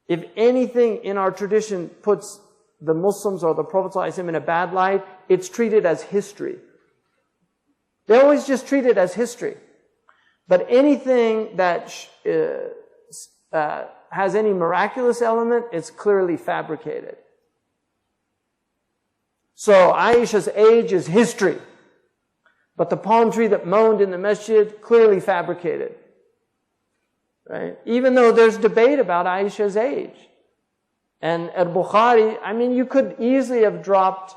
If anything in our tradition puts the Muslims or the Prophet ﷺ in a bad light, it's treated as history. They always just treat it as history. But anything that has any miraculous element, it's clearly fabricated. So Aisha's age is history. But the palm tree that moaned in the masjid, clearly fabricated. Right? Even though there's debate about Aisha's age. And al-Bukhari, I mean, you could easily have dropped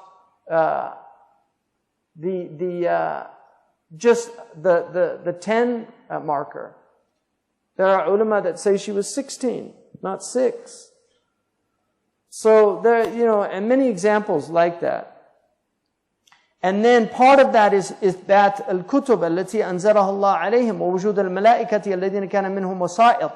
just the 10 marker. There are ulama that say she was 16, not 6. So there, and many examples like that. And then part of that is that الكتب التي أنزلها الله عليهم ووجود الملائكة الذين كان منهم وسائط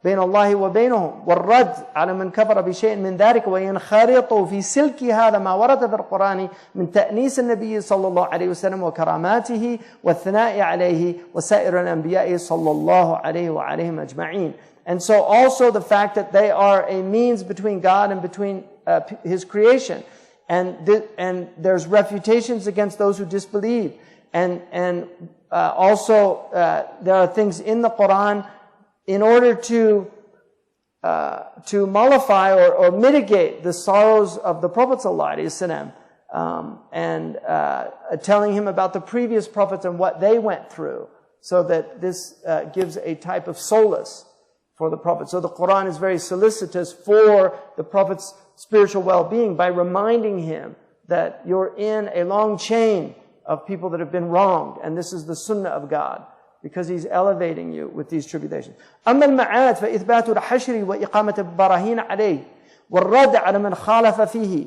بين الله وبينهم والرد على من كفر بشيء من ذلك وينخرط في سلك هذا ما ورد في القرآن من تأنيس النبي صلى الله عليه وسلم وكراماته والثناء عليه وسائر الأنبياء صلى الله عليه وعليهم أجمعين. And so also the fact that they are a means between God and between His creation. And there's refutations against those who disbelieve. And also, there are things in the Quran in order to mollify or mitigate the sorrows of the Prophet ﷺ, and telling him about the previous prophets and what they went through, so that this gives a type of solace for the Prophet. So the Quran is very solicitous for the Prophet's spiritual well-being by reminding him that you're in a long chain of people that have been wronged, and this is the sunnah of God, because He's elevating you with these tribulations. أما المعاد فإثبات الحشر وإقامة البراهين عليه والرد على من خالف فيه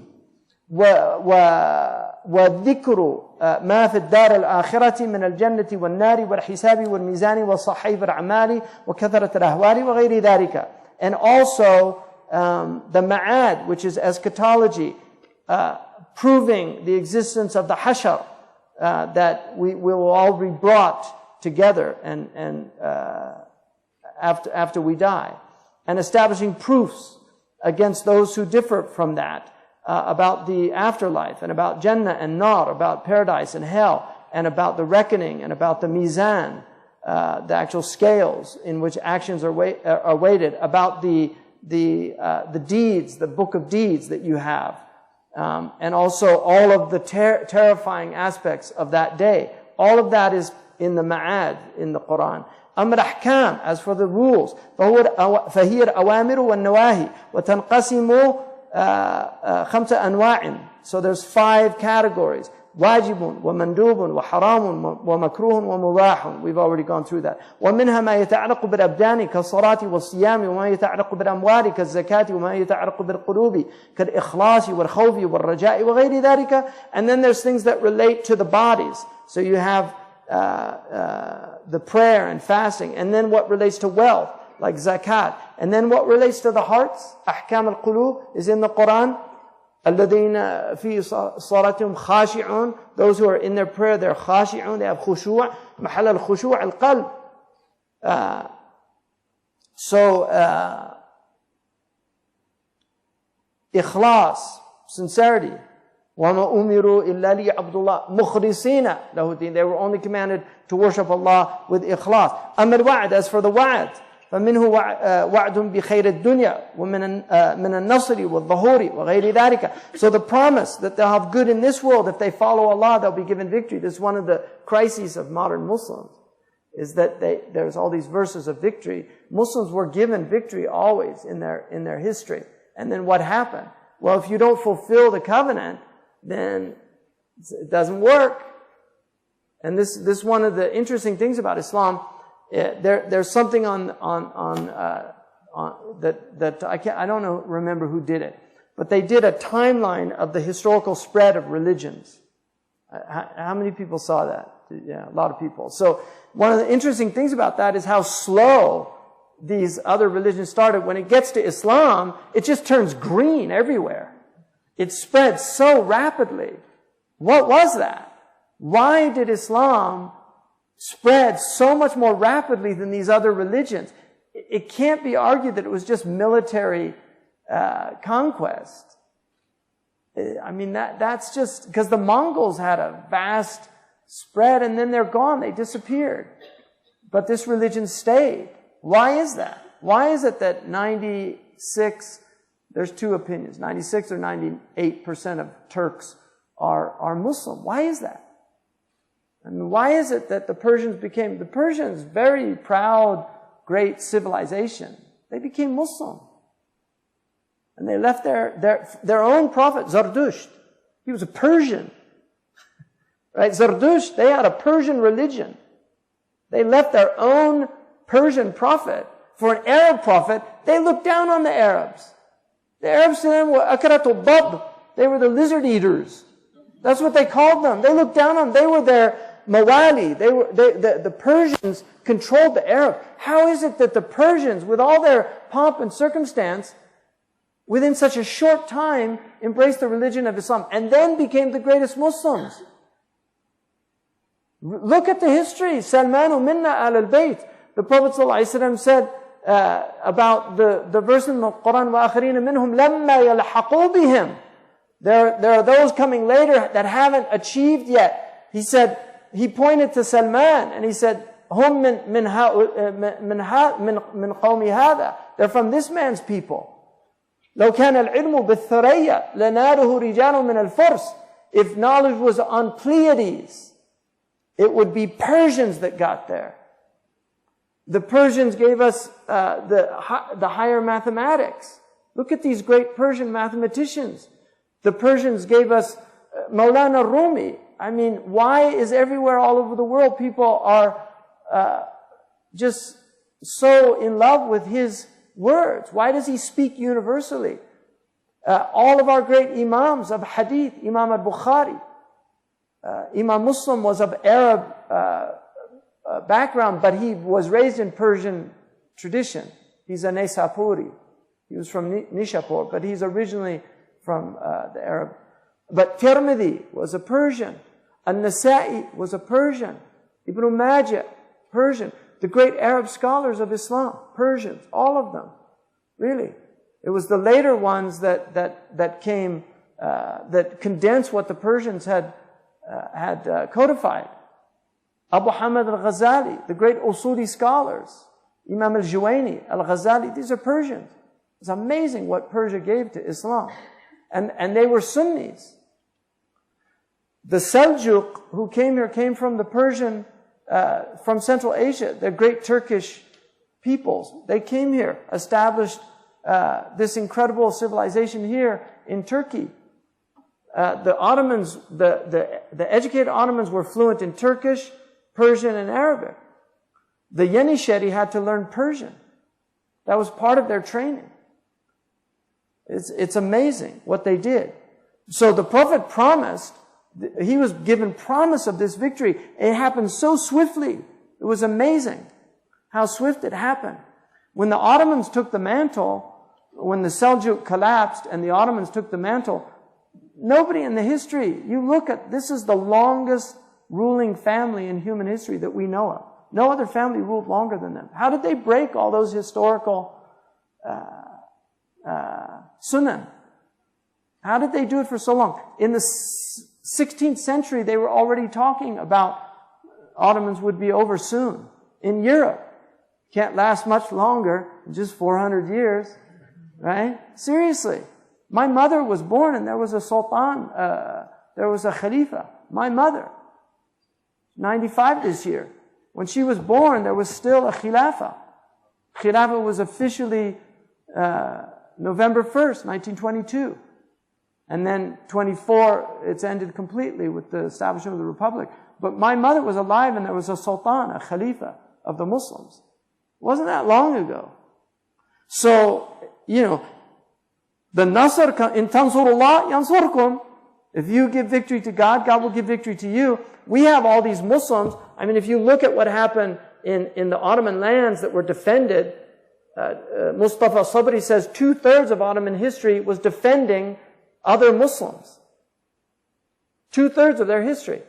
وذكر ما في الدار الآخرة من الجنة والنار والحساب والميزان وصحيف الأعمال وكثرة الأهوال وغير ذلك. And also the ma'ad, which is eschatology, proving the existence of the hashar, that we will all be brought together and after we die, and establishing proofs against those who differ from that, about the afterlife, and about Jannah and Nar, about paradise and hell, and about the reckoning, and about the mizan, the actual scales in which actions are weighted, about the deeds, the book of deeds that you have, and also all of the terrifying aspects of that day. All of that is in the ma'ad, in the Quran. أما الأحكام, as for the rules, فهي الأوامر والنواهي وتنقسم خمسة أنواع. So there's 5 categories: واجب ومندوب وحرام ومكروه ومباح. We've already gone through that. ومنها ما يتعلق بالأبدان كالصلاة والصيام، وما يتعلق بالأموال كالزكاة، وما يتعلق بالقلوب كالإخلاص والخوف والرجاء وغير ذلك. And then there's things that relate to the bodies. So you have the prayer and fasting, and then what relates to wealth, like zakat, and then what relates to the hearts, ahkam al-qulub, is in the Quran. الَّذِينَ فِي صَلَاتِهِمْ خَاشِعُونَ. Those who are in their prayer, they're khashi'un, they have khushu'. محل الخشوع القلب. So ikhlas, sincerity. وَمَا أُمِرُوا إِلَّا لِيَعْبُدُوا اللَّهَ مُخْلِصِينَ لَهُ الدِّينَ. They were only commanded to worship Allah with ikhlas. أَمَّا الْوَعْدِ, as for the wa'd, فَمِنْهُ وَعْدٌ بِخَيْرِ الدُّنْيا وَمِنَ النَّصْرِ وَالظَّهُورِ وَغَيْرِ ذَلِكَ. So the promise that they'll have good in this world, if they follow Allah, they'll be given victory. This is one of the crises of modern Muslims, is that there's all these verses of victory. Muslims were given victory always in their history. And then what happened? Well, if you don't fulfill the covenant, then it doesn't work. And this is one of the interesting things about Islam. There's something on that I don't remember who did it, but they did a timeline of the historical spread of religions. How many people saw that? Yeah, a lot of people. So one of the interesting things about that is how slow these other religions started. When it gets to Islam, it just turns green everywhere. It spread so rapidly. What was that? Why did Islam spread so much more rapidly than these other religions? It can't be argued that it was just military conquest. I mean, that's just because the Mongols had a vast spread and then they're gone. They disappeared. But this religion stayed. Why is that? Why is it that 96... There's 2 opinions. 96 or 98% of Turks are Muslim. Why is that? I mean, why is it that the Persians, very proud, great civilization, they became Muslim. And they left their own prophet, Zardusht. He was a Persian. Right? Zardusht, they had a Persian religion. They left their own Persian prophet for an Arab prophet. They looked down on the Arabs. The Arabs to them were akaratul bab. They were the lizard eaters. That's what they called them. They looked down on them. They were their mawali. The Persians controlled the Arabs. How is it that the Persians, with all their pomp and circumstance, within such a short time, embraced the religion of Islam and then became the greatest Muslims? Look at the history. Salmanu minna al-bayt. The Prophet ﷺ said, about the verse in the Quran, وَآخَرِينَ مِنْهُمْ لَمَّا يَلْحَقُوا بِهِمْ. There are those coming later that haven't achieved yet. He said, he pointed to Salman and he said, Hum min qawmi hada. They're from this man's people. لو كان العلم بالثريا لناله رجال من الفرس. If knowledge was on Pleiades, it would be Persians that got there. The Persians gave us the higher mathematics. Look at these great Persian mathematicians. The Persians gave us Maulana Rumi. I mean, why is everywhere all over the world people are just so in love with his words? Why does he speak universally? All of our great imams of hadith, Imam al-Bukhari, Imam Muslim was of Arab background, but he was raised in Persian tradition. He's a Naisapuri. He was from Nishapur, but he's originally from the Arab. But Tirmidhi was a Persian. An-Nasa'i was a Persian. Ibn Majah, Persian. The great Arab scholars of Islam, Persians, all of them. Really. It was the later ones that came, that condensed what the Persians had codified. Abu Hamid al-Ghazali, the great Usuli scholars, Imam al-Juwayni, al-Ghazali, these are Persians. It's amazing what Persia gave to Islam. And they were Sunnis. The Seljuk who came here came from the Persian, from Central Asia, the great Turkish peoples. They came here, established this incredible civilization here in Turkey. The Ottomans, the educated Ottomans were fluent in Turkish, Persian, and Arabic. The Yenishehri had to learn Persian. That was part of their training. It's amazing what they did. So the Prophet promised, he was given promise of this victory. It happened so swiftly. It was amazing how swift it happened. When the Ottomans took the mantle, when the Seljuk collapsed and the Ottomans took the mantle, nobody in the history, you look at, this is the longest ruling family in human history that we know of. No other family ruled longer than them. How did they break all those historical sunan? How did they do it for so long? In the 16th century, they were already talking about Ottomans would be over soon. In Europe, can't last much longer, just 400 years, right? Seriously. My mother was born and there was a sultan, there was a khalifa. My mother, 95 this year. When she was born, there was still a khilafah. Khilafah was officially November 1st, 1922. And then 24, it's ended completely with the establishment of the Republic. But my mother was alive and there was a sultan, a khalifa of the Muslims. It wasn't that long ago. So, you know, the Nasr, in Tansurullah, Yansurkum. If you give victory to God, God will give victory to you. We have all these Muslims. I mean, if you look at what happened in the Ottoman lands that were defended, Mustafa Sabri says 2/3 of Ottoman history was defending other Muslims. 2/3 of their history.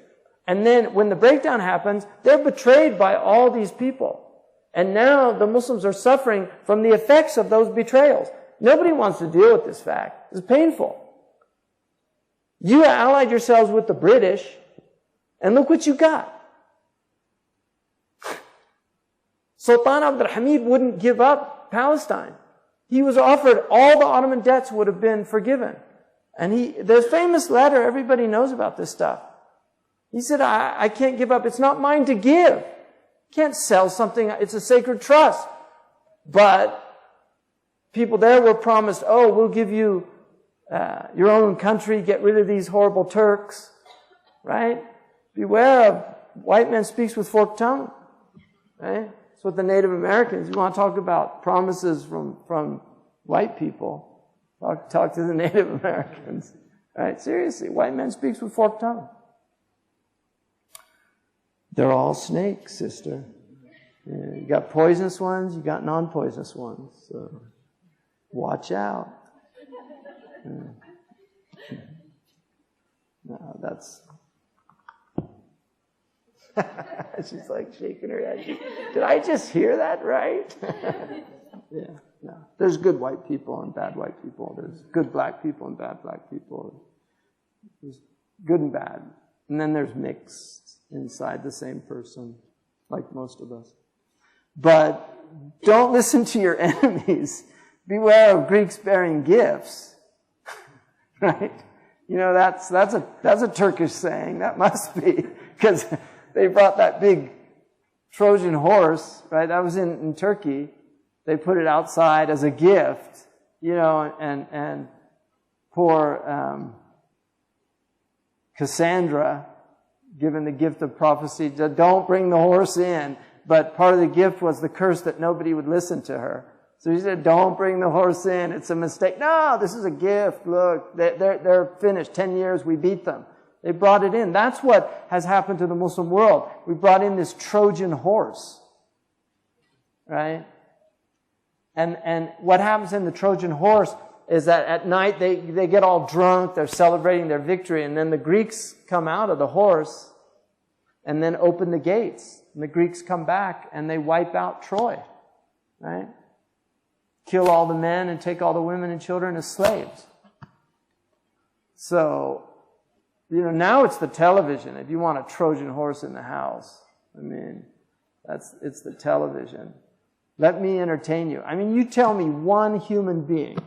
And then when the breakdown happens, they're betrayed by all these people. And now the Muslims are suffering from the effects of those betrayals. Nobody wants to deal with this fact. It's painful. You allied yourselves with the British, and look what you got. Sultan Abdul Hamid wouldn't give up Palestine. He was offered all the Ottoman debts would have been forgiven. And the famous letter, everybody knows about this stuff. He said, I can't give up. It's not mine to give. Can't sell something. It's a sacred trust. But people there were promised, oh, we'll give you your own country, get rid of these horrible Turks, right? Beware of white man speaks with forked tongue, right? That's what the Native Americans, you want to talk about promises from white people, talk to the Native Americans, right? Seriously, white man speaks with forked tongue. They're all snakes, sister. You got poisonous ones, you got non-poisonous ones, so watch out. No, that's... She's like shaking her head. Did I just hear that right? Yeah, no. There's good white people and bad white people. There's good black people and bad black people. There's good and bad. And then there's mixed inside the same person, like most of us. But don't listen to your enemies. Beware of Greeks bearing gifts. Right? You know, that's a Turkish saying. That must be. Because they brought that big Trojan horse, right? That was in Turkey. They put it outside as a gift, you know, and poor Cassandra, given the gift of prophecy, don't bring the horse in. But part of the gift was the curse that nobody would listen to her. So he said, don't bring the horse in. It's a mistake. No, this is a gift. Look, they're finished. 10 years, we beat them. They brought it in. That's what has happened to the Muslim world. We brought in this Trojan horse. Right? And what happens in the Trojan horse is that at night they get all drunk, they're celebrating their victory, and then the Greeks come out of the horse and then open the gates. And the Greeks come back and they wipe out Troy. Right? Kill all the men and take all the women and children as slaves. So, you know, now it's the television. If you want a Trojan horse in the house, I mean, it's the television. Let me entertain you. I mean, you tell me one human being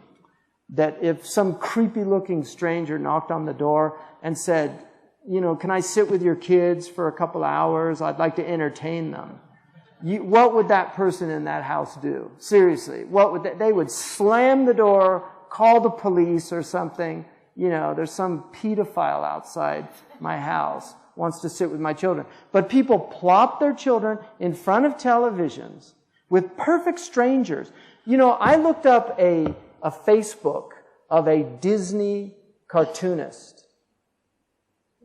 that if some creepy-looking stranger knocked on the door and said, you know, can I sit with your kids for a couple hours? I'd like to entertain them. What would that person in that house do? Seriously, what would they would slam the door, call the police or something. You know, there's some pedophile outside my house, wants to sit with my children. But people plop their children in front of televisions with perfect strangers. You know, I looked up a Facebook of a Disney cartoonist.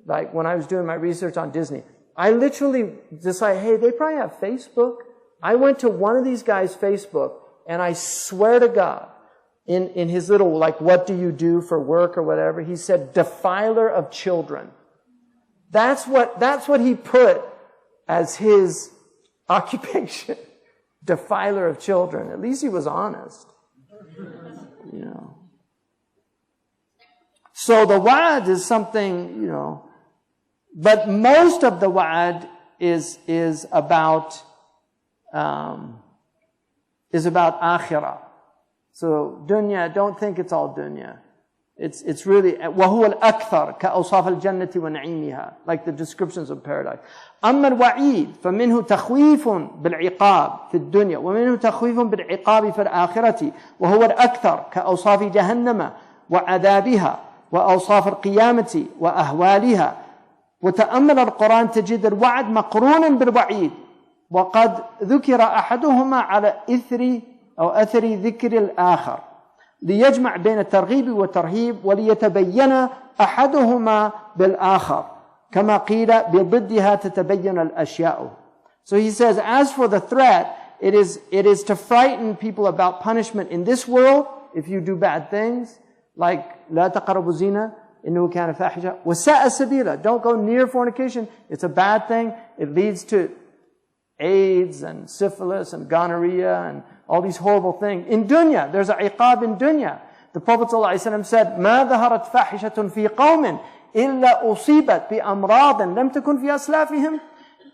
Like when I was doing my research on Disney, I literally decided, hey, they probably have Facebook. I went to one of these guys' Facebook, and I swear to God, in his little, like, what do you do for work or whatever, he said, defiler of children. That's what he put as his occupation. Defiler of children. At least he was honest. You know. So the wa'ad is something, you know, but most of the wa'ad is about akhirah. So dunya, don't think it's all dunya. It's really وَهُوَ الْأَكْثَرُ كَأَوْصَافِ الْجَنَّةِ وَنَعِيمِهَا, like the descriptions of paradise. أما الوعيد فمنه تخويف بالعقاب في الدنيا ومنه تخويف بالعقاب في الآخرة وهو الأكثر كأوصاف جهنم وعذابها وأوصاف القيامة وأهوالها. وتأمل القرآن تجد الوعد مقرون بالوعيد وقد ذكر أحدهما على أثر ذكر الآخر ليجمع بين الترغيب والترهيب وليتبين أحدهما بالآخر كما قيل بضدها تتبين الأشياء. So he says, as for the threat, it is to frighten people about punishment in this world if you do bad things, like لا تقربوا الزنا إنه كان فاحشة وساء السبيل. Don't go near fornication. It's a bad thing. It leads to AIDS and syphilis and gonorrhea and all these horrible things. In dunya, there's a iqab in dunya. The Prophet ﷺ said, مَا ظَهَرَتْ فَاحِشَةٌ فِي قَوْمٍ إِلَّا أُصِيبَتْ بِأَمْرَاضٍ لَمْ تَكُنْ فِي أَسْلَافِهِمْ.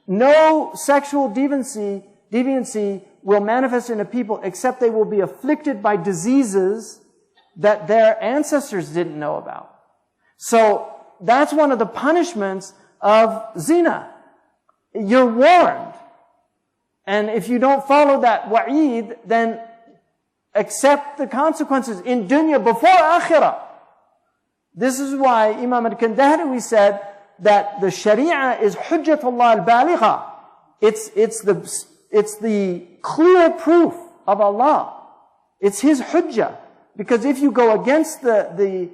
No sexual deviancy will manifest in a people except they will be afflicted by diseases that their ancestors didn't know about. So that's one of the punishments of zina. You're warned. And if you don't follow that wa'id, then accept the consequences in dunya before akhirah. This is why Imam al-Kandahari said that the sharia is hujjatullah al-baligha. It's the clear proof of Allah. It's His hujjah. Because if you go against the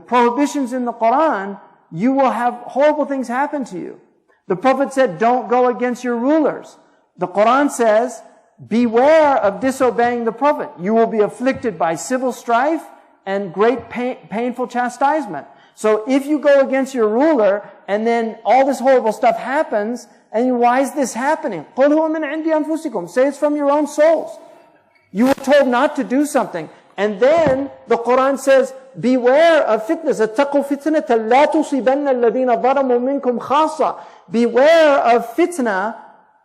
prohibitions in the Quran, you will have horrible things happen to you. The Prophet said, don't go against your rulers. The Quran says, beware of disobeying the Prophet. You will be afflicted by civil strife and great painful chastisement. So if you go against your ruler and then all this horrible stuff happens, and why is this happening? قُلْ هُوَ مِنْ عِنْدِ أَنفُسِكُمْ. Say it's from your own souls. You were told not to do something. And then the Quran says, beware of fitnas. اتقوا فتنة لا تصيبن الذين ظلموا منكم خاصة. Beware of fitna,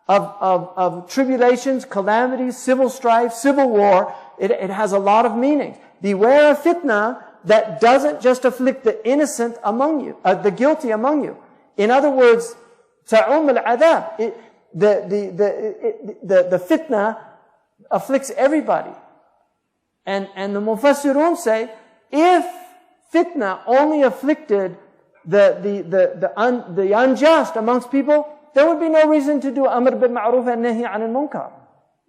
of tribulations, calamities, civil strife, civil war. It has a lot of meanings. Beware of fitna that doesn't just afflict the innocent among you, the guilty among you. In other words, ta'um al-adab. The fitna afflicts everybody. And the Mufassirun say, if fitna only afflicted the unjust amongst people, there would be no reason to do amr bil ma'ruf and nahi anil munkar.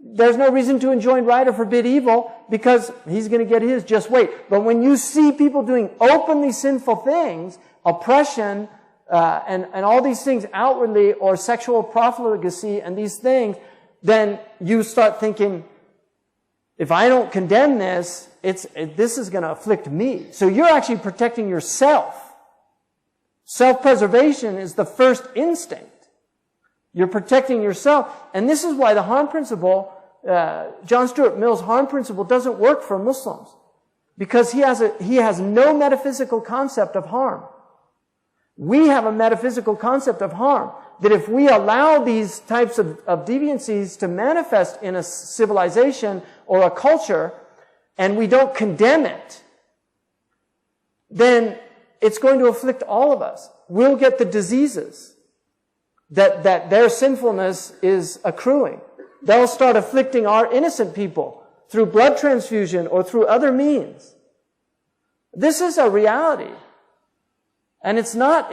There's no reason to enjoin right or forbid evil, because he's going to get his, just wait. But when you see people doing openly sinful things, oppression, and all these things outwardly, or sexual profligacy and these things, then you start thinking, if I don't condemn this, this is going to afflict me. So you're actually protecting yourself. Self-preservation is the first instinct. You're protecting yourself. And this is why the harm principle, John Stuart Mill's harm principle, doesn't work for Muslims. Because he has no metaphysical concept of harm. We have a metaphysical concept of harm. That if we allow these types of deviancies to manifest in a civilization or a culture, and we don't condemn it, then it's going to afflict all of us. We'll get the diseases that their sinfulness is accruing. They'll start afflicting our innocent people through blood transfusion or through other means. This is a reality. And it's not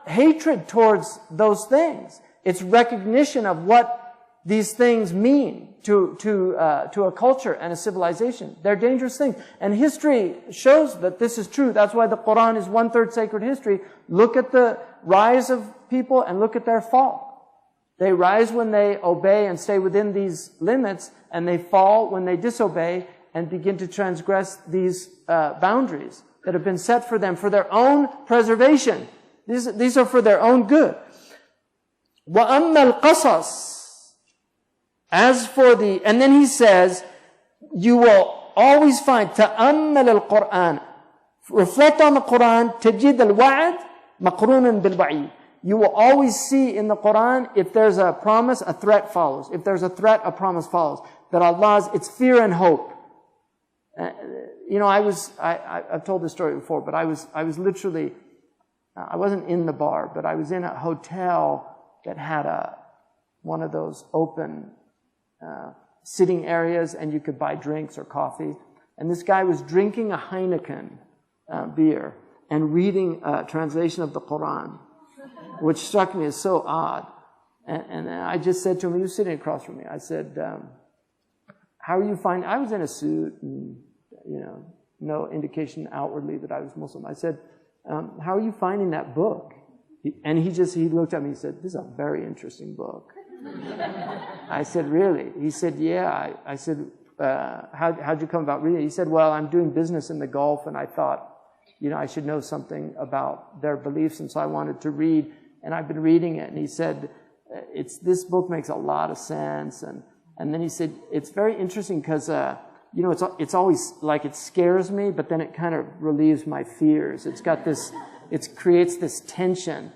hatred towards those things. It's recognition of what these things mean to a culture and a civilization. They're dangerous things. And history shows that this is true. That's why the Quran is 1/3 sacred history. Look at the rise of people and look at their fall. They rise when they obey and stay within these limits, and they fall when they disobey and begin to transgress these boundaries that have been set for them for their own preservation. These are for their own good. وَأَمَّا الْقَصَصِ. As for and then he says, you will always find, تَأَمَّلَ الْقُرْآنِ. Reflect on the Quran, تَجِدَ الْوَعْدِ مَقْرُونًا بِالْوَعِيدِ. You will always see in the Quran, if there's a promise, a threat follows. If there's a threat, a promise follows. That it's fear and hope. I've told this story before, but I was literally, I wasn't in the bar, but I was in a hotel that had one of those open sitting areas, and you could buy drinks or coffee. And this guy was drinking a Heineken beer and reading a translation of the Quran, which struck me as so odd. And I just said to him, he was sitting across from me, I said, how are you finding, I was in a suit and, no indication outwardly that I was Muslim. I said, how are you finding that book? He looked at me and said, this is a very interesting book. I said, really? He said, yeah. I said, how'd you come about reading it? He said, well, I'm doing business in the Gulf, and I thought, I should know something about their beliefs, and so I wanted to read, and I've been reading it. And he said, this book makes a lot of sense. And then he said, it's very interesting because, it's always like it scares me, but then it kind of relieves my fears. It creates this tension.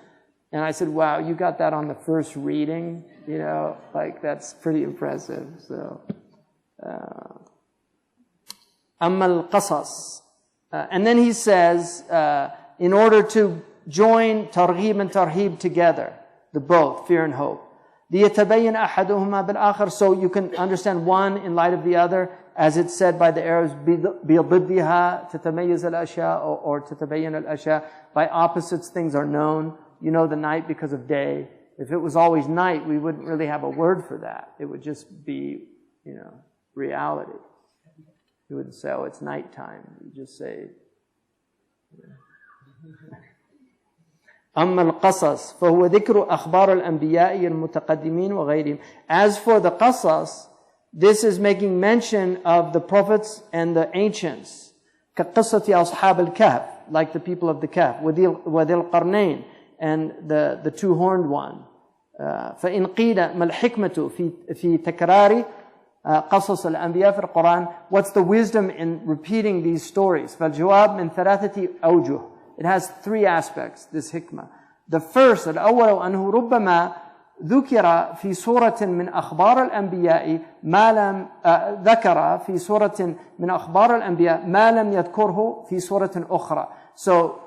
And I said, wow, you got that on the first reading? That's pretty impressive. So, Amma al-Qasas. And then he says, in order to join targhib and tarhib together, the both, fear and hope. لِيَتَبَيَّنَ أَحَدُهُمَا بِالْآخَرِ. So you can understand one in light of the other, as it's said by the Arabs, بِضِدِّهَا تَتَمَيَّزَ الْأَشْيَاء or تَتَبَيَّنَ الْأَشْيَاء. By opposites, things are known. You know the night because of day. If it was always night, we wouldn't really have a word for that. It would just be, reality. You wouldn't say, oh, it's nighttime. You just say, أما القصص فهو ذكر أخبار الأنبياء المتقدمين وغيرهم. As for the qasas, this is making mention of the prophets and the ancients. كقصة أصحاب الكهف, like the people of the Kahf, وذي القرنين, and the two-horned one. فإن قيل ما الحكمة في تكرار قصص الأنبياء في القرآن. What's the wisdom in repeating these stories? فالجواب من 3 أوجه. It has 3 aspects, this hikmah. The first, الأول أنه ربما ذكر في سورة من أخبار الأنبياء ما لم ذكر في سورة من أخبار الأنبياء ما لم يذكره في سورة أخرى. So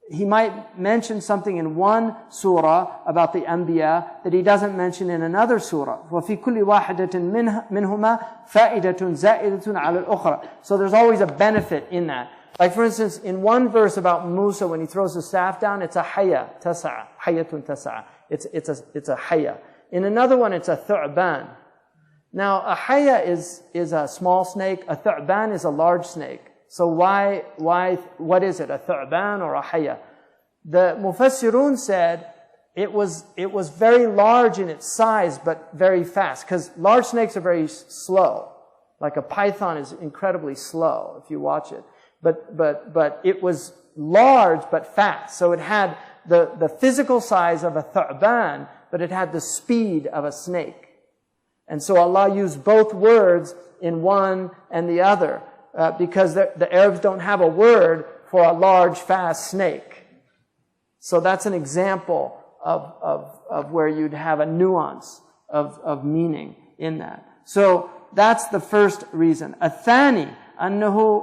he might mention something in one surah about the Anbiya that he doesn't mention in another surah. وفي كل واحدة منهما فائدة زائدة على الأخرى. So there's always a benefit in that. Like for instance, in one verse about Musa, when he throws the staff down, it's a hayya, tasa'a, hayyatun tasa'a. It's a hayya. In another one, it's a thu'ban. Now, a hayya is a small snake. A thu'ban is a large snake. So what is it? A thu'ban or a hayya? The Mufassirun said it was very large in its size, but very fast. Because large snakes are very slow. Like a python is incredibly slow if you watch it. But it was large but fast. So it had the physical size of a thu'ban, but it had the speed of a snake. And so Allah used both words in one and the other, because the Arabs don't have a word for a large, fast snake. So that's an example of where you'd have a nuance of meaning in that. So that's the first reason. الثاني أنه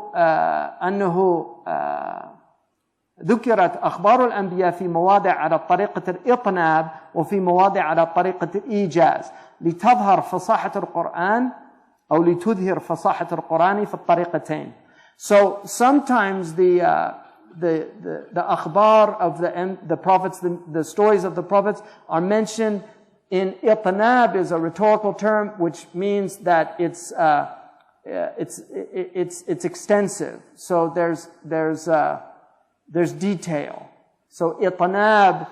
ذكرت أخبار الأنبياء في مواضع على طريقة الإطناب وفي مواضع على طريقة الإيجاز لتظهر فصاحة القرآن أو لتظهر فصاحة القرآن في الطريقتين. So sometimes the akhbar of the prophets, the stories of the prophets are mentioned in itnab, is a rhetorical term which means that it's extensive. So there's detail. So itnab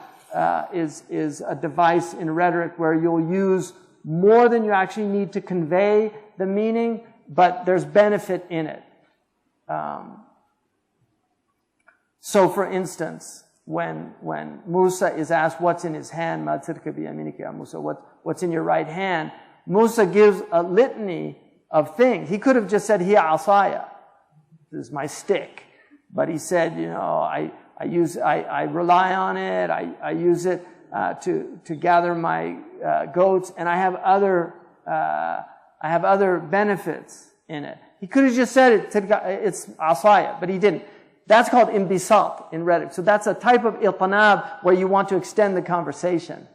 is a device in rhetoric where you'll use more than you actually need to convey the meaning, but there's benefit in it. So for instance, when Musa is asked what's in his hand, Ma tilka bi yaminika ya Musa, what's in your right hand, Musa gives a litany of things. He could have just said, hiya asaya, this is my stick. But he said, I rely on it, I use it to gather my goats, and I have other benefits in it. He could have just said it's asaya, but he didn't. That's called imbisat in rhetoric. So that's a type of iltanab where you want to extend the conversation.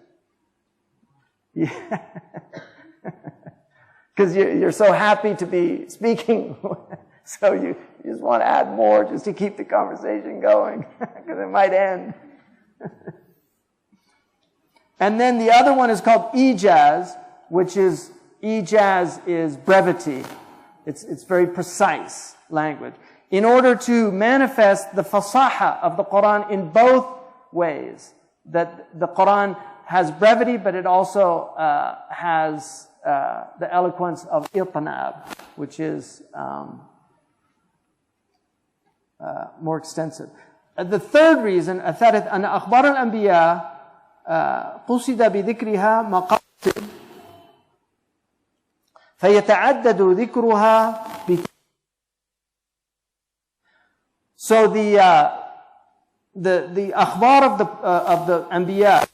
Because you're so happy to be speaking, so you just want to add more just to keep the conversation going, because it might end. And then the other one is called ijaz, which is brevity. It's very precise language. In order to manifest the fasaha of the Quran in both ways, that the Quran has brevity, but it also has the eloquence of iltanab, which is more extensive. The third reason, الثالث أن أخبار الأنبياء قصد بذكرها مقاصد فيتعدد ذكرها. So the akhbar of the Anbiya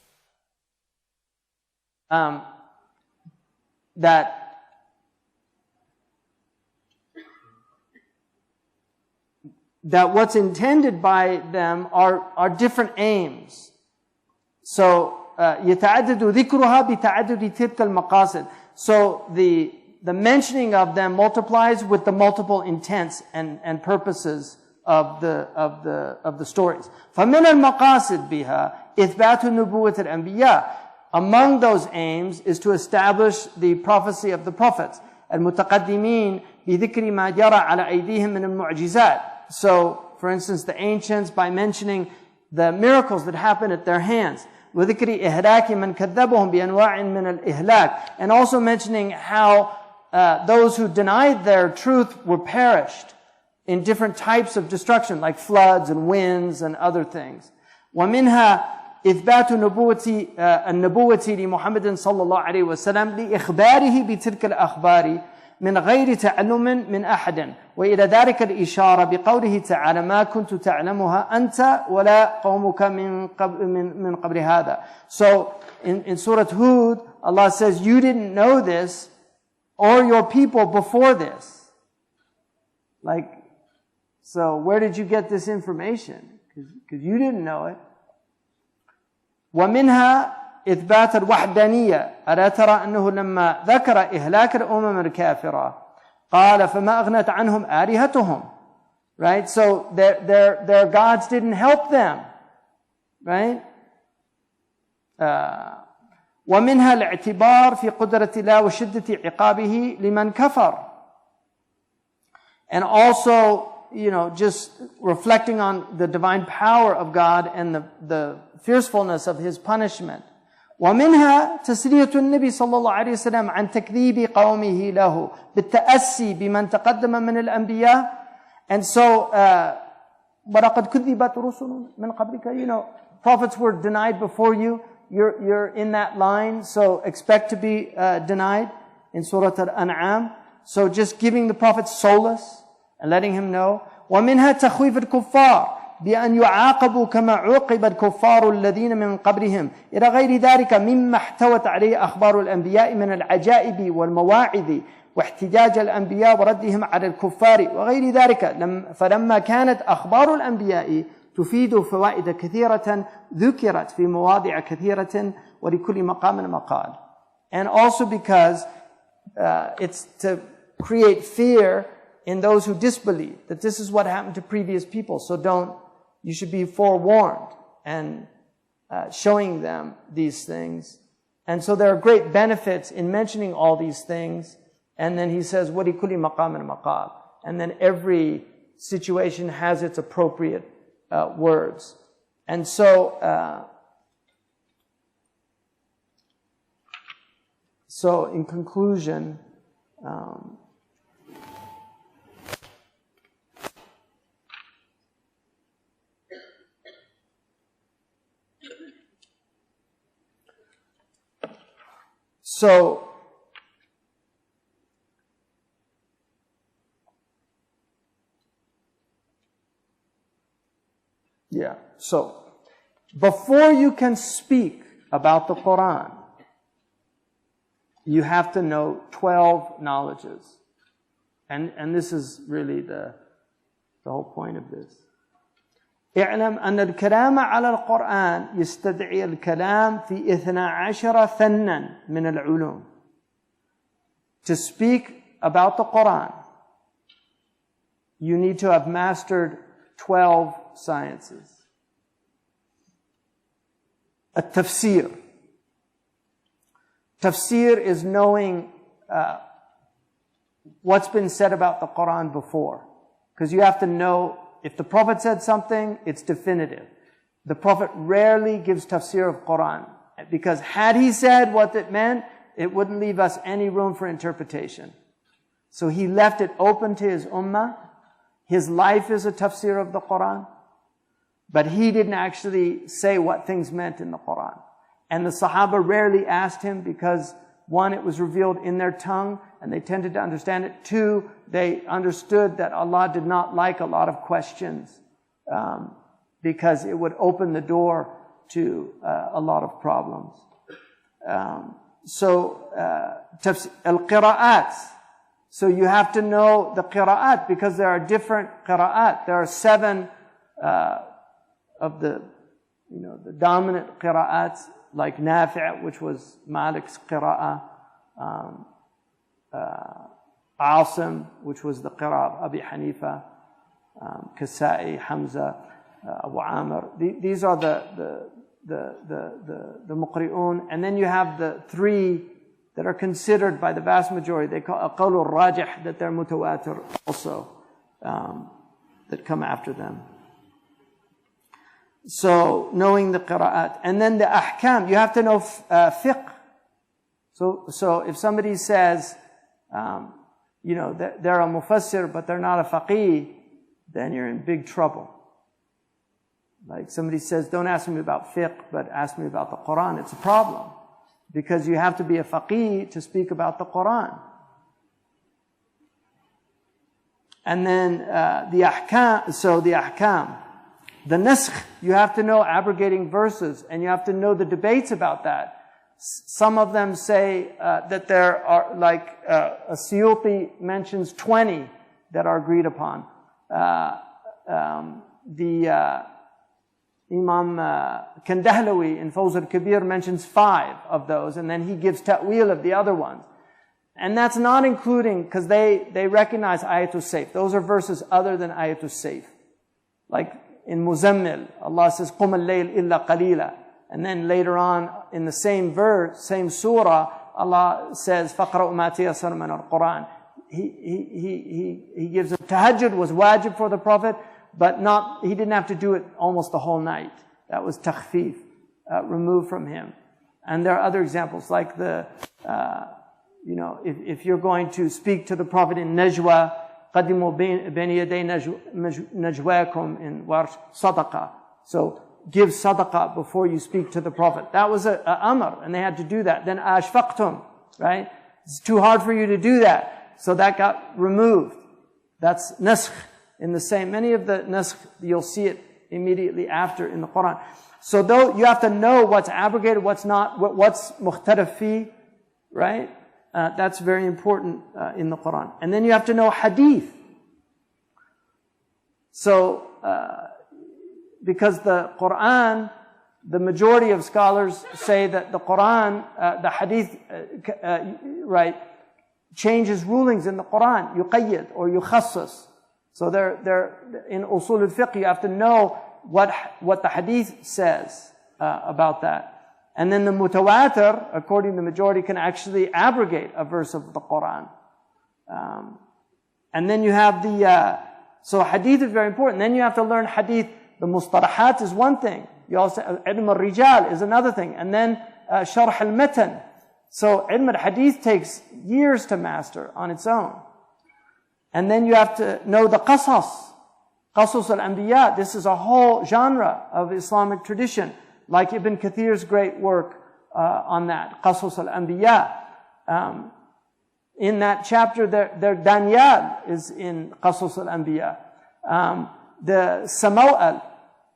that what's intended by them are different aims. So يتعدد ذكرها بتعدد تلك المقاصد. So the mentioning of them multiplies with the multiple intents and purposes of the stories. فمن المقاصد بها إثبات نبوة الأنبياء. Among those aims is to establish the prophecy of the prophets. المتقدمين بذكر ما جرى على أيديهم من المعجزات. So, for instance, the ancients, by mentioning the miracles that happened at their hands, وذكر إهلاك من كذبهم بأنواع من الإهلاك, and also mentioning how those who denied their truth were perished in different types of destruction, like floods and winds and other things. ومنها إثبات النبوة لمحمد صلى الله عليه وسلم لإخباره بتلك الأخبار من غير تعلم من أحد وإلى ذلك الإشارة بقوله تعالى ما كنت تعلمها أنت ولا قومك من قبل هذا. So in Surah Hud, Allah says you didn't know this or your people before this. Like, so where did you get this information? Because you didn't know it. ومنها إثبات الوحدانية. ألا ترى أنه لما ذكر إهلاك الأمم الكافرة قال فما أغنت عنهم آلهتهم. Right? So their gods didn't help them. Right? ومنها الاعتبار في قدرة الله وشدة عقابه لمن كفر. And also, just reflecting on the divine power of God and the fiercefulness of His punishment. ومنها تسلية النبي صلى الله عليه وسلم عن تكذيب قومه له بالتأسي بمن تقدم من الأنبياء. And so, وَلَقَدْ كُذِّبَتْ رُسُلٌ مِّن قَبْلِكَ. Prophets were denied before you. You're in that line, so expect to be denied in Surah Al-An'am. So just giving the Prophet solace and letting him know. ومنها تخويف الكفار بأن يعاقبوا كما عوقب الكفار الذين من قبلهم إلى غير ذلك مما احتوت عليه أخبار الأنبياء من العجائب والمواعظ واحتجاج الأنبياء وردهم على الكفار وغير ذلك. فلما كانت أخبار الأنبياء تفيد فوائد كثيرة ذكرت في مواضع كثيرة ولكل مقام مقال. And also because it's to create fear in those who disbelieve, that this is what happened to previous people. So you should be forewarned and showing them these things. And so there are great benefits in mentioning all these things. And then he says, وَلِكُلِّ مَقَامٍ مَقَالٍ. And then every situation has its appropriate words. And so, in conclusion, So before you can speak about the Quran, you have to know 12 knowledges. And this is really the whole point of this. اعلم أن الكلام على القرآن يستدعي الكلام في 12 فنا من العلوم. To speak about the Quran, you need to have mastered 12 sciences. التفسير. Tafsir is knowing what's been said about the Quran before. Because you have to know, if the Prophet said something, it's definitive. The Prophet rarely gives tafsir of Quran. Because had he said what it meant, it wouldn't leave us any room for interpretation. So he left it open to his ummah. His life is a tafsir of the Quran. But he didn't actually say what things meant in the Quran. And the Sahaba rarely asked him because, one, it was revealed in their tongue and they tended to understand it. Two, they understood that Allah did not like a lot of questions because it would open the door to a lot of problems. Al-Qira'at. So you have to know the Qira'at because there are different Qira'at. There are 7 of the dominant Qira'at, like Nafi', which was Malik's Qira'ah, Asim, which was the Qira'ah of Abi Hanifa, Kasa'i, Hamza, Abu Amr. These are the Muqri'un. And then you have the 3 that are considered by the vast majority. They call Qawlul Rajih, that they're mutawatir also, that come after them. So, knowing the qira'at. And then the ahkam, you have to know fiqh. So if somebody says, they're a mufassir, but they're not a faqih, then you're in big trouble. Like somebody says, don't ask me about fiqh, but ask me about the Quran. It's a problem. Because you have to be a faqih to speak about the Quran. And then the ahkam, so the ahkam. The naskh, you have to know abrogating verses, and you have to know the debates about that. Some of them say that there are, like Suyuti mentions 20 that are agreed upon. Imam Kandahlawi in Fawz al-Kabir mentions 5 of those, and then he gives ta'wil of the other ones. And that's not including, because they recognize ayatul sayf. Those are verses other than ayatul sayf. Like in Muzammil, Allah says, قُمَ اللَّيْلِ إِلَّا قَلِيلًا. And then later on, in the same verse, same surah, Allah says, فَقْرَأُ مَا تَيَسَّرَ مِنَ الْقُرْآنِ. He gives a tahajjud was wajib for the Prophet, but he didn't have to do it almost the whole night. That was takhfif, removed from him. And there are other examples, like if you're going to speak to the Prophet in najwa, قَدِّمُوا بَيْنِ يَدَيْ نَجْوَاكُمْ in warsh sadaqah. So give sadaqah before you speak to the Prophet. That was a amr, and they had to do that. Then ashfaqtum, right? It's too hard for you to do that. So that got removed. That's naskh. In the same, many of the naskh, you'll see it immediately after in the Quran. So though you have to know what's abrogated, what's not, what's mukhtalaf fi, right? That's very important in the Quran. And then you have to know hadith. So, because the Quran, the majority of scholars say that the Quran, the hadith, right, changes rulings in the Quran, yuqayyid or yukhassas. So they're in usul al-fiqh, you have to know what the hadith says about that. And then the mutawatir, according to the majority, can actually abrogate a verse of the Quran. And then you have so hadith is very important. Then you have to learn hadith. The mustalahat is one thing. You also, ilm al-rijal is another thing. And then sharh al-matan. So ilm al-hadith takes years to master on its own. And then you have to know the qasas al-anbiya. This is a whole genre of Islamic tradition, like Ibn Kathir's great work on that, qasas al-anbiya. In that chapter, their Daniel is in qasas al-anbiya. The Samuel,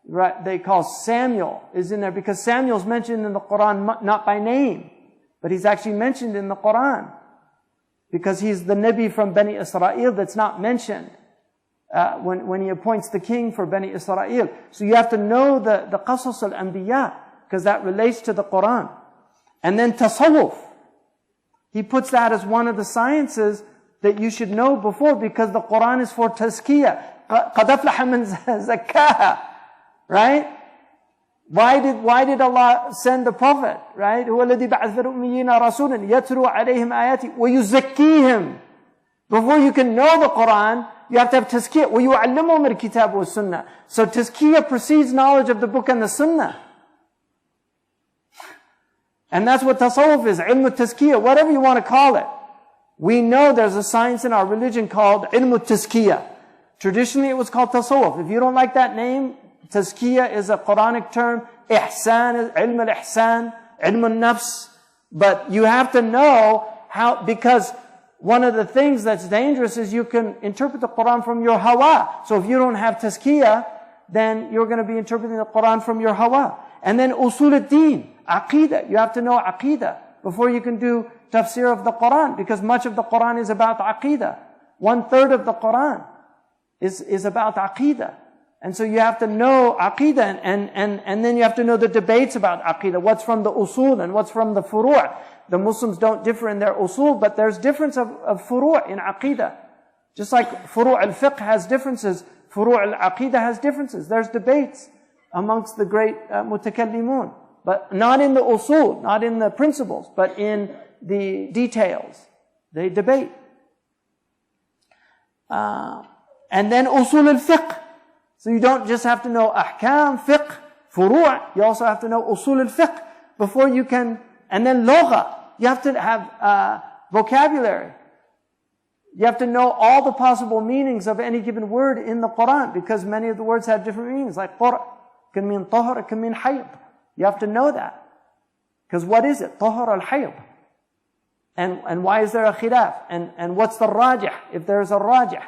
right, they call Samuel, is in there because Samuel's mentioned in the Quran not by name, but he's actually mentioned in the Quran. Because he's the Nabi from Bani Israel that's not mentioned when he appoints the king for Bani Israel. So you have to know the qasas al-anbiya, because that relates to the Quran. And then tasawwuf. He puts that as one of the sciences that you should know before, because the Quran is for tazkiyah. قَدْ أَفْلَحَ مَنْ زَكَّاهَا. Right? Why did Allah send the Prophet? Right? هُوَ الَّذِي بَعَثَ فِي الْأُمِّيِّينَ رَسُولًا يَتْلُو عَلَيْهِمْ آيَاتِهِ وَيُزَكِّيهِمْ. Before you can know the Quran, you have to have tazkiyah. وَيُعَلِّمُهُمُ الْكِتَابُ وَالسُّنَّةِ. So tazkiyah precedes knowledge of the book and the sunnah. And that's what tasawwuf is, ilm al-tazkiyah, whatever you want to call it. We know there's a science in our religion called ilm al-tazkiyah. Traditionally it was called tasawwuf. If you don't like that name, tazkiyah is a Quranic term. Ihsan is ilm al-ihsan, ilm al-nafs. But you have to know how, because one of the things that's dangerous is you can interpret the Quran from your hawa. So if you don't have tazkiyah, then you're going to be interpreting the Quran from your hawa. And then usul al-deen, aqidah. You have to know aqidah before you can do tafsir of the Quran, because much of the Quran is about aqidah. 1/3 of the Quran is about aqidah. And so you have to know aqidah, and then you have to know the debates about aqidah. What's from the usul and what's from the furu'. The Muslims don't differ in their usul, but there's difference of furu' in aqidah. Just like furu' al-fiqh has differences, furu' al-aqidah has differences. There's debates amongst the great mutakallimun. But not in the usul, not in the principles, but in the details. They debate. And then usul al-fiqh. So you don't just have to know ahkam, fiqh, furu', you also have to know usul al-fiqh before you can, and then lugha. You have to have vocabulary. You have to know all the possible meanings of any given word in the Quran, because many of the words have different meanings, like qur' can mean tahur, it can mean hayd. You have to know that. Because what is it? Tahur al-hayd. And why is there a khilaf? And what's the rajih, if there's a rajih?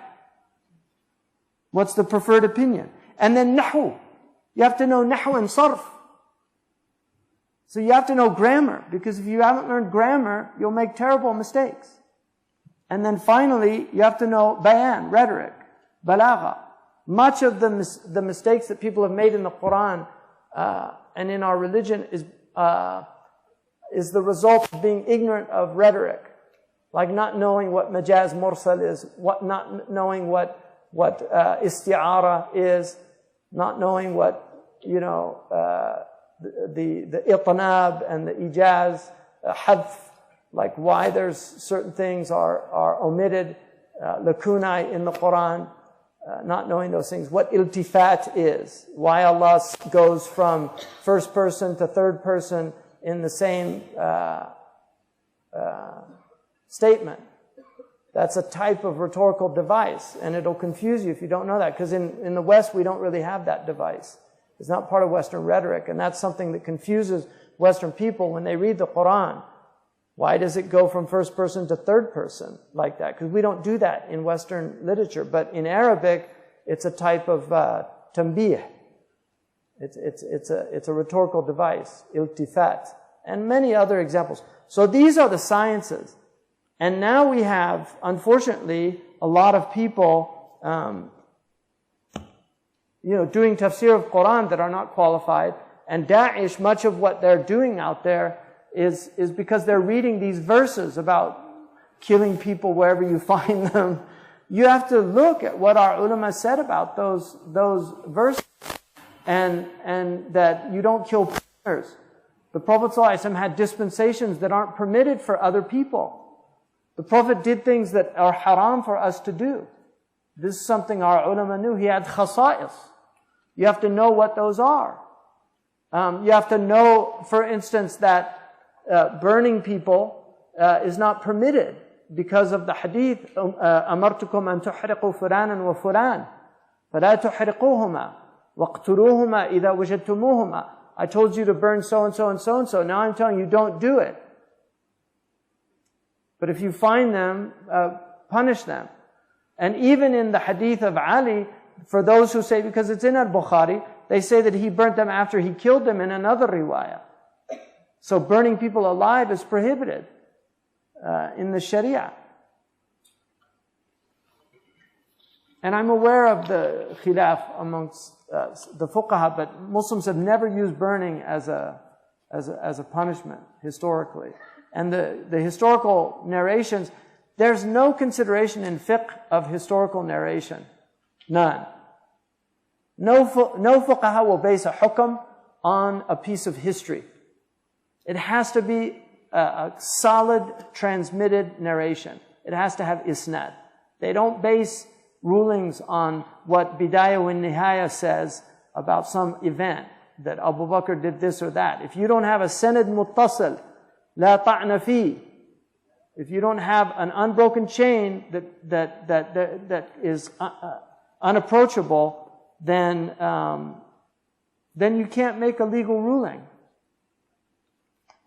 What's the preferred opinion? And then nahu. You have to know nahu and sarf. So you have to know grammar, because if you haven't learned grammar, you'll make terrible mistakes. And then finally, you have to know bayan, rhetoric, balagha. Much of the mistakes that people have made in the Quran and in our religion is the result of being ignorant of rhetoric, like not knowing what majaz mursal is, not knowing what isti'ara is, not knowing what the itnab and the ijaz, hadf, like why there's certain things are omitted, lacunae in the Quran. Not knowing those things, what iltifat is, why Allah goes from first person to third person in the same statement. That's a type of rhetorical device, and it'll confuse you if you don't know that, because in the West we don't really have that device. It's not part of Western rhetoric, and that's something that confuses Western people when they read the Quran. Why does it go from first person to third person like that? Because we don't do that in Western literature. But in Arabic, it's a type of tanbih. It's a rhetorical device, iltifat, and many other examples. So these are the sciences. And now we have, unfortunately, a lot of people, doing tafsir of Quran that are not qualified. And Daesh, much of what they're doing out there is because they're reading these verses about killing people wherever you find them. You have to look at what our ulama said about those verses, and that you don't kill prisoners. The Prophet ﷺ had dispensations that aren't permitted for other people. The Prophet did things that are haram for us to do. This is something our ulama knew. He had khasa'is. You have to know what those are. You have to know, for instance, that burning people is not permitted because of the hadith, أَمَرْتُكُمْ أَن تُحْرِقُوا فُلَانًا وَفُلَانًا فَلَا تُحْرِقُوهُمَا وَاقْتُلُوهُمَا إِذَا وَجَدْتُمُوهُمَا. I told you to burn so-and-so and so-and-so. Now I'm telling you, don't do it. But if you find them, punish them. And even in the hadith of Ali, for those who say, because it's in al-Bukhari, they say that he burnt them after he killed them in another riwayah. So burning people alive is prohibited in the Sharia. And I'm aware of the khilaf amongst the fuqaha, but Muslims have never used burning as a punishment historically. And the historical narrations, there's no consideration in fiqh of historical narration. None. No fuqaha will base a hukm on a piece of history. It has to be a solid transmitted narration. It has to have isnad. They don't base rulings on what Bidayah wa Nihaya says about some event, that Abu Bakr did this or that. If you don't have a sanad muttasil, la ta'na fi, if you don't have an unbroken chain that is unapproachable, then you can't make a legal ruling.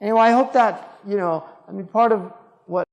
Anyway, I hope that, part of